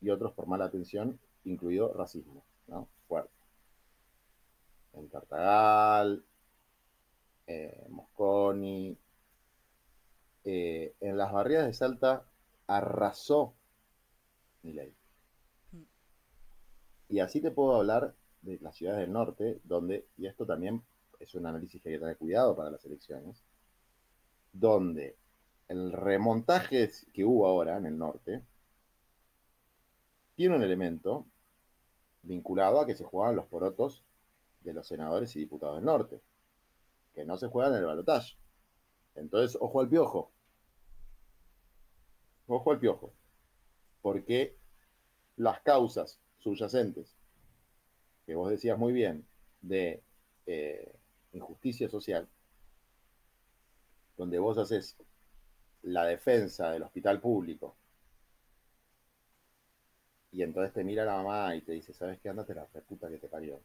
y otros por mala atención, incluido racismo, ¿no? Fuerte. En Tartagal, Mosconi, en las barriadas de Salta arrasó Milei. Y así te puedo hablar de las ciudades del norte, donde, y esto también es un análisis que hay que tener cuidado para las elecciones, donde el remontaje que hubo ahora en el norte tiene un elemento vinculado a que se juegan los porotos de los senadores y diputados del norte, que no se juegan en el balotaje. Entonces, ojo al piojo, porque las causas subyacentes, que vos decías muy bien, de injusticia social, donde vos haces la defensa del hospital público y entonces te mira la mamá y te dice, ¿sabes qué? Ándate la reputa que te parió.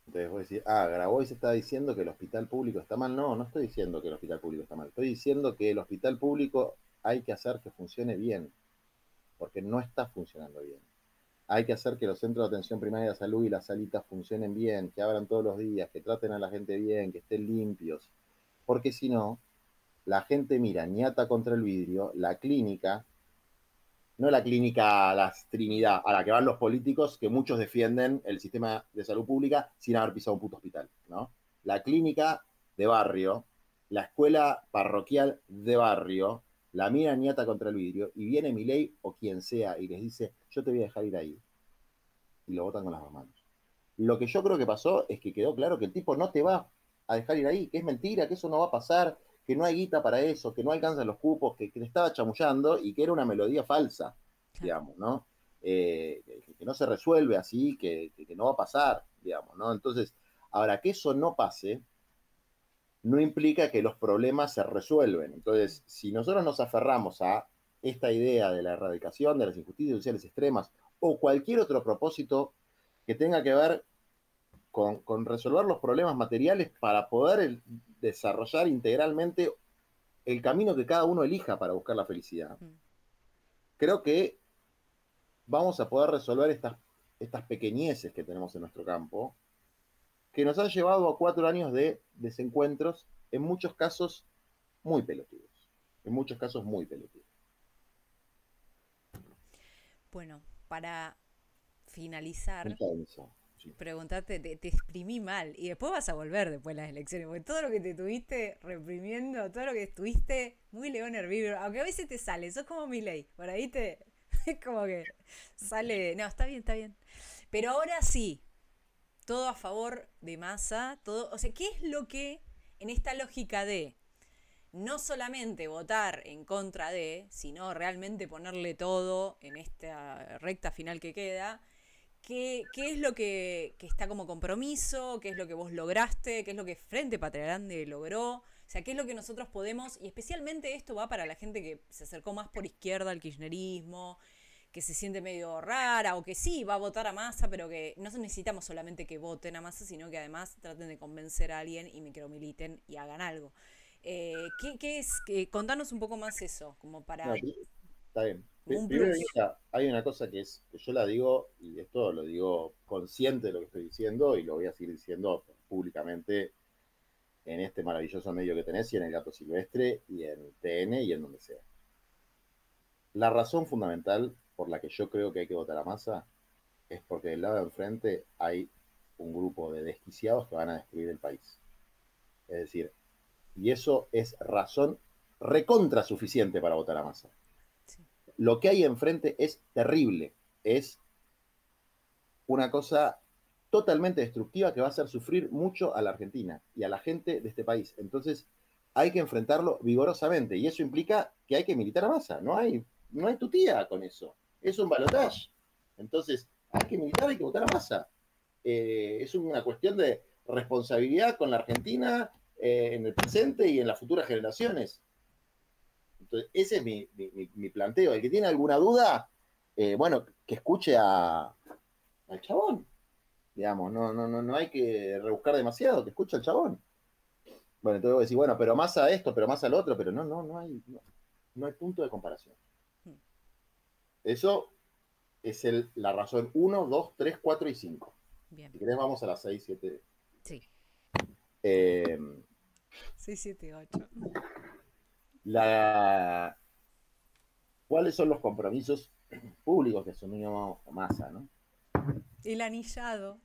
Entonces vos decís, Grabois está diciendo que el hospital público está mal. No, no estoy diciendo que el hospital público está mal. Estoy diciendo que el hospital público hay que hacer que funcione bien, porque no está funcionando bien. Hay que hacer que los centros de atención primaria de salud y las salitas funcionen bien, que abran todos los días, que traten a la gente bien, que estén limpios. Porque si no, la gente mira ñata contra el vidrio, la clínica, no la clínica Las Trinidad, a la que van los políticos que muchos defienden el sistema de salud pública sin haber pisado un puto hospital, ¿no? La clínica de barrio, la escuela parroquial de barrio, la mira ñata contra el vidrio y viene Milei o quien sea y les dice, yo te voy a dejar ir ahí. Y lo votan con las dos manos. Lo que yo creo que pasó es que quedó claro que el tipo no te va a dejar ir ahí, que es mentira, que eso no va a pasar, que no hay guita para eso, que no alcanzan los cupos, que le estaba chamullando y que era una melodía falsa, Claro. digamos, ¿no? Que no se resuelve así, que no va a pasar, digamos, ¿no? Entonces, ahora que eso no pase, no implica que los problemas se resuelven. Entonces, si nosotros nos aferramos a esta idea de la erradicación de las injusticias sociales extremas o cualquier otro propósito que tenga que ver con resolver los problemas materiales para poder desarrollar integralmente el camino que cada uno elija para buscar la felicidad. Creo que vamos a poder resolver estas pequeñeces que tenemos en nuestro campo, que nos han llevado a 4 años de desencuentros, en muchos casos muy pelotudos. En muchos casos muy pelotudos. Bueno, para finalizar, Intenso. Sí. preguntarte, te exprimí mal y después vas a volver después de las elecciones, porque todo lo que te tuviste reprimiendo, todo lo que estuviste muy león herbívoro, aunque a veces te sale, sos como Milei, por ahí te, es como que sale, no, está bien, pero ahora sí, todo a favor de Massa, todo, o sea, ¿qué es lo que en esta lógica de no solamente votar en contra de, sino realmente ponerle todo en esta recta final que queda, ¿qué es lo que está como compromiso? ¿Qué es lo que vos lograste? ¿Qué es lo que Frente Patria Grande logró? O sea, ¿qué es lo que nosotros podemos? Y especialmente esto va para la gente que se acercó más por izquierda al kirchnerismo, que se siente medio rara o que sí va a votar a Massa, pero que no necesitamos solamente que voten a Massa, sino que además traten de convencer a alguien y micromiliten y hagan algo. ¿Qué es? Contanos un poco más eso, como No, para está bien. como un Primero, plus. Mirta, hay una cosa que yo la digo, y esto lo digo consciente de lo que estoy diciendo, y lo voy a seguir diciendo públicamente en este maravilloso medio que tenés, y en el Gato Silvestre, y en TN, y en donde sea. La razón fundamental por la que yo creo que hay que votar a Massa es porque del lado de enfrente hay un grupo de desquiciados que van a destruir el país. Es decir, y eso es razón recontra suficiente para votar a Massa. Sí. Lo que hay enfrente es terrible, es una cosa totalmente destructiva que va a hacer sufrir mucho a la Argentina y a la gente de este país. Entonces, hay que enfrentarlo vigorosamente y eso implica que hay que militar a Massa. No hay tutía con eso. Es un balotaje. Entonces, hay que militar, hay que votar a Massa. Es una cuestión de responsabilidad con la Argentina en el presente y en las futuras generaciones. Entonces, ese es mi planteo. El que tiene alguna duda, bueno, que escuche al chabón. Digamos, no hay que rebuscar demasiado, que escuche al chabón. Bueno, entonces voy a decir, bueno, pero más a esto, pero más al otro, pero no hay punto de comparación. Eso es la razón 1, 2, 3, 4 y 5. Bien. Si querés, vamos a las 6, 7. Sí. Eh, 6, 7, 8. la, ¿Cuáles son los compromisos públicos que asumió Massa, ¿no? El anillado.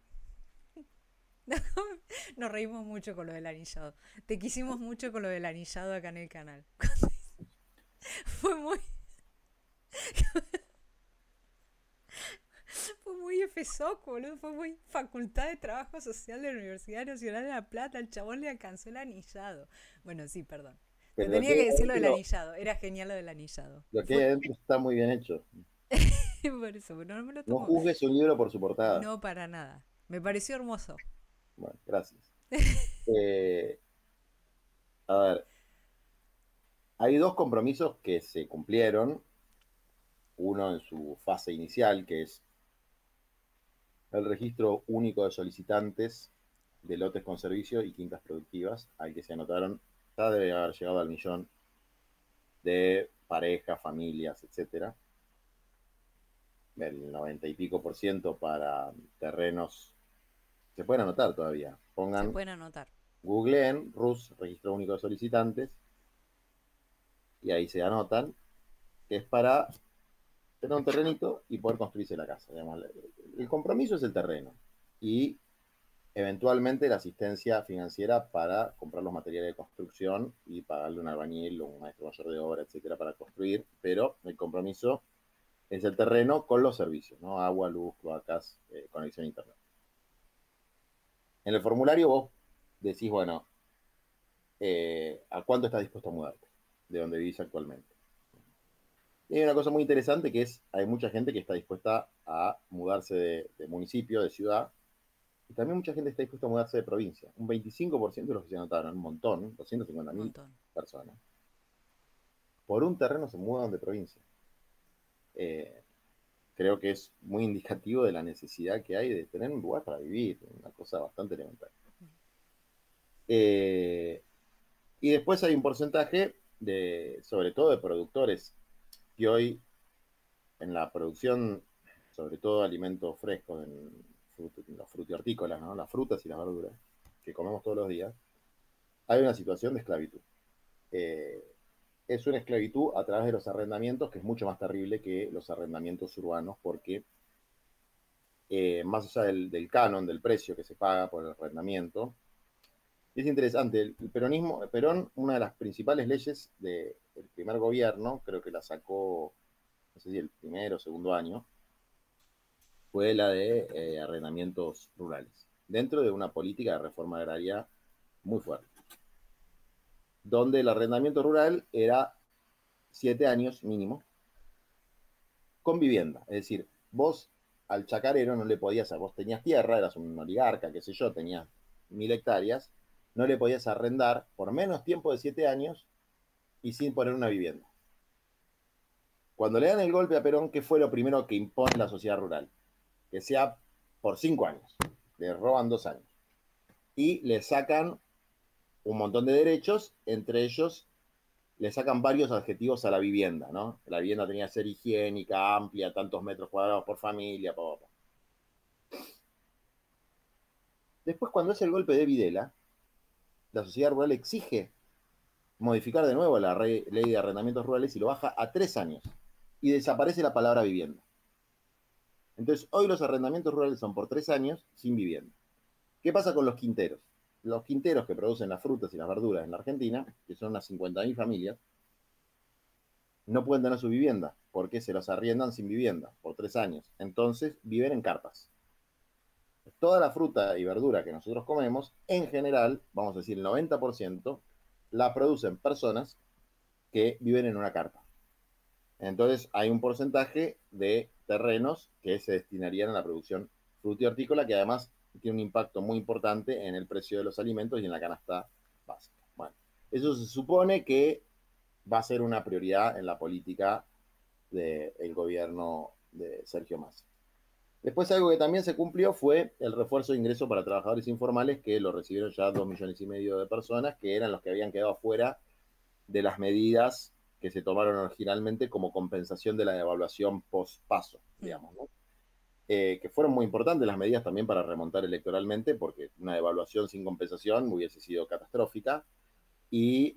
Nos reímos mucho con lo del anillado. Te quisimos mucho con lo del anillado acá en el canal. Fue muy. Fue muy FSOC, boludo. Fue muy Facultad de Trabajo Social de la Universidad Nacional de La Plata. El chabón le alcanzó el anillado. Bueno, sí, perdón. Te Pero tenía que decir lo del anillado. Era genial lo del anillado. lo que hay Fue. adentro está muy bien hecho. Por eso, pero no me lo No tomo. juzgues un libro por su portada. No para nada. Me pareció hermoso. Bueno, gracias. Eh, a ver, hay dos compromisos que se cumplieron. Uno en su fase inicial, que es el registro único de solicitantes de lotes con servicio y quintas productivas, al que se anotaron, ya debe haber llegado al millón de parejas, familias, etcétera. El 90 y pico por ciento para terrenos. Se pueden anotar todavía. Se Pongan, pueden anotar. googleen RUS, registro único de solicitantes, y ahí se anotan, que es para tener un terrenito y poder construirse la casa. Digamos. El compromiso es el terreno y eventualmente la asistencia financiera para comprar los materiales de construcción y pagarle un albañil o un maestro mayor de obra, etcétera, para construir, pero el compromiso es el terreno con los servicios, ¿no? Agua, luz, cloacas, conexión a internet. En el formulario vos decís, bueno, ¿a cuánto estás dispuesto a mudarte de donde vivís actualmente? Y hay una cosa muy interesante que es, hay mucha gente que está dispuesta a mudarse de municipio, de ciudad, y también mucha gente está dispuesta a mudarse de provincia. Un 25% de los que se anotaron, un montón, Un 250.000 montón. personas, por un terreno se mudan de provincia. Eh, Creo que es muy indicativo de la necesidad que hay de tener un lugar para vivir, una cosa bastante elemental. Eh, y después hay un porcentaje sobre todo de productores que hoy en la producción, sobre todo de alimentos frescos, en los frutihortícolas, ¿no? Las frutas y las verduras que comemos todos los días, hay una situación de esclavitud. Eh, es una esclavitud a través de los arrendamientos que es mucho más terrible que los arrendamientos urbanos porque más allá del canon, del precio que se paga por el arrendamiento, es interesante, el peronismo, Perón, una de las principales leyes del primer gobierno, creo que la sacó, no sé si el primero o segundo año, fue la de arrendamientos rurales, dentro de una política de reforma agraria muy fuerte. donde el arrendamiento rural era 7 años mínimo, con vivienda. Es decir, vos al chacarero no le podías, vos tenías tierra, eras un oligarca, qué sé yo, tenías 1000 hectáreas, no le podías arrendar por menos tiempo de 7 años y sin poner una vivienda. Cuando le dan el golpe a Perón, ¿qué fue lo primero que impone la sociedad rural? Que sea por 5 años. Le roban 2 años. Y le sacan un montón de derechos, entre ellos le sacan varios adjetivos a la vivienda, ¿no? La vivienda tenía que ser higiénica, amplia, tantos metros cuadrados por familia, Después, cuando es el golpe de Videla, la sociedad rural exige modificar de nuevo la ley de arrendamientos rurales y lo baja a 3 años. Y desaparece la palabra vivienda. Entonces, hoy los arrendamientos rurales son por 3 años sin vivienda. ¿Qué pasa con los quinteros? Los quinteros que producen las frutas y las verduras en la Argentina, que son unas 50.000 familias, no pueden tener su vivienda porque se los arriendan sin vivienda por 3 años. Entonces viven en carpas. Toda la fruta y verdura que nosotros comemos, en general, vamos a decir el 90%, la producen personas que viven en una carpa. Entonces hay un porcentaje de terrenos que se destinarían a la producción frutícola, que además tiene un impacto muy importante en el precio de los alimentos y en la canasta básica. Bueno, eso se supone que va a ser una prioridad en la política del gobierno de Sergio Massa. Después algo que también se cumplió fue el refuerzo de ingreso para trabajadores informales, que lo recibieron ya 2,5 millones de personas, que eran los que habían quedado fuera de las medidas que se tomaron originalmente como compensación de la devaluación post-paso, digamos, ¿no? Que fueron muy importantes las medidas también para remontar electoralmente, porque una devaluación sin compensación hubiese sido catastrófica, y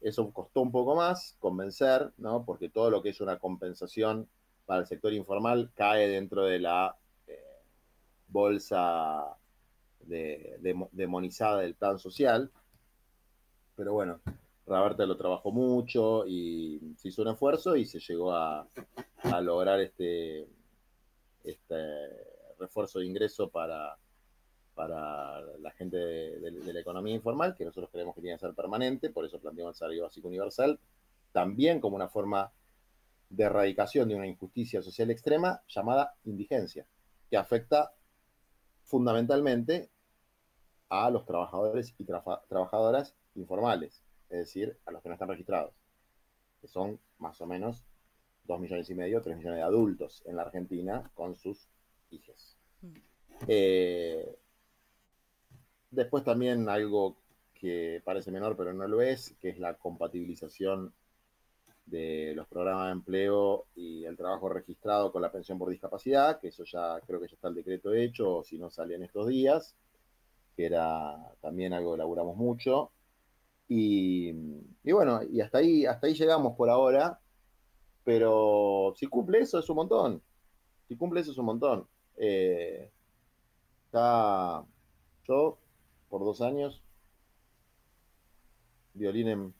eso costó un poco más convencer, ¿no? Porque todo lo que es una compensación para el sector informal cae dentro de la bolsa demonizada del plan social, pero bueno, Roberta lo trabajó mucho y se hizo un esfuerzo y se llegó a lograr este refuerzo de ingreso para la gente de la economía informal, que nosotros creemos que tiene que ser permanente, por eso planteamos el salario básico universal, también como una forma de erradicación de una injusticia social extrema llamada indigencia, que afecta fundamentalmente a los trabajadores y trabajadoras informales, es decir, a los que no están registrados, que son más o menos 2,5 millones, 3 millones de adultos en la Argentina con sus hijos. Después también algo que parece menor pero no lo es, que es la compatibilización de los programas de empleo y el trabajo registrado con la pensión por discapacidad, que eso ya creo que ya está el decreto hecho, o si no sale en estos días, que era también algo que elaboramos mucho. Y bueno, y hasta ahí llegamos por ahora, pero si cumple eso es un montón. Si cumple eso es un montón. Está yo, por 2 años, violín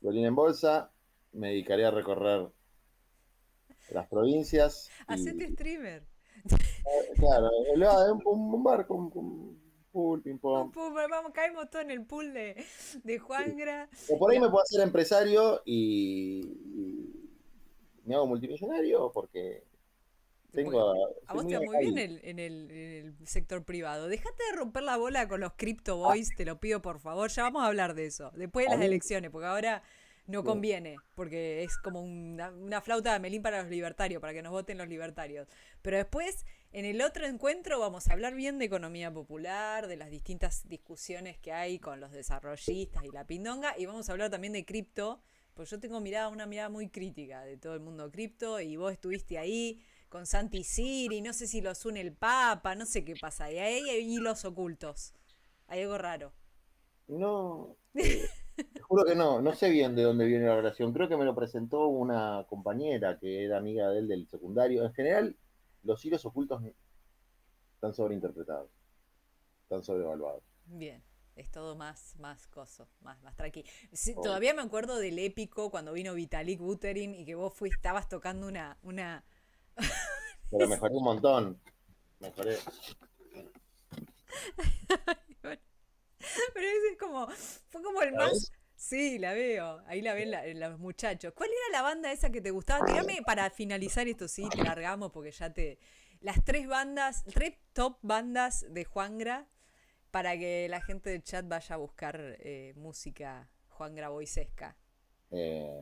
en bolsa, me dedicaré a recorrer las provincias Hacete y, streamer. claro, un bar con pool, ping pong. Vamos, caemos todos en el pool de Juangra. O por Y ahí a, me puedo hacer empresario y me hago multimillonario porque porque a soy vos te muy va muy bien hábil. en el sector privado. Dejate de romper la bola con los Crypto Boys, te lo pido por favor. Ya vamos a hablar de eso. Después de A las mí, elecciones, porque ahora no sí. conviene, porque es como una flauta de melín para los libertarios, para que nos voten los libertarios. Pero después, en el otro encuentro, vamos a hablar bien de economía popular, de las distintas discusiones que hay con los desarrollistas y la pindonga, y vamos a hablar también de cripto, pues yo tengo una mirada muy crítica de todo el mundo cripto, y vos estuviste ahí con Santi Siri, no sé si los une el Papa, no sé qué pasa, y ahí hay hilos ocultos, hay algo raro. No, te juro que no sé bien de dónde viene la relación. Creo que me lo presentó una compañera que era amiga de él del secundario. En general, los hilos ocultos están sobreinterpretados, están sobrevaluados. Bien, es todo más coso, más tranqui. Sí, Obvio. todavía me acuerdo del épico cuando vino Vitalik Buterin y que vos estabas tocando una Pero mejoré un montón. Mejoré. Pero es como fue como el ¿La más. ves? Sí, la veo. Ahí la ven los muchachos. ¿Cuál era la banda esa que te gustaba? Tirame para finalizar esto, sí, te largamos porque ya te. Las tres bandas, tres top bandas de Juangra para que la gente del chat vaya a buscar música Juangra Boisesca. Eh,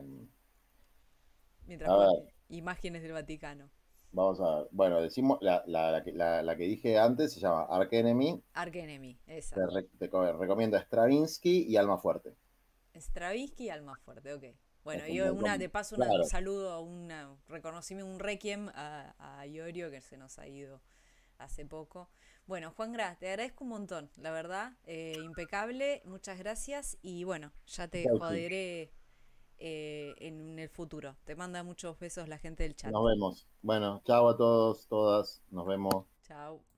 Mientras a ver, imágenes del Vaticano. vamos a ver. Bueno, decimos la que dije antes se llama Arch Enemy. Arch Enemy, esa. Te recomiendo Stravinsky y Almafuerte. Stravinsky y Almafuerte, ok. Bueno, Es y un muy de paso un claro. saludo, un reconocimiento, un requiem a Iorio que se nos ha ido hace poco. Bueno, Juan Gra, te agradezco un montón, la verdad, impecable, muchas gracias y bueno, ya te Chau, joderé en el futuro. Te manda muchos besos la gente del chat. nos vemos. Bueno, chao a todos, todas. Nos vemos. Chao.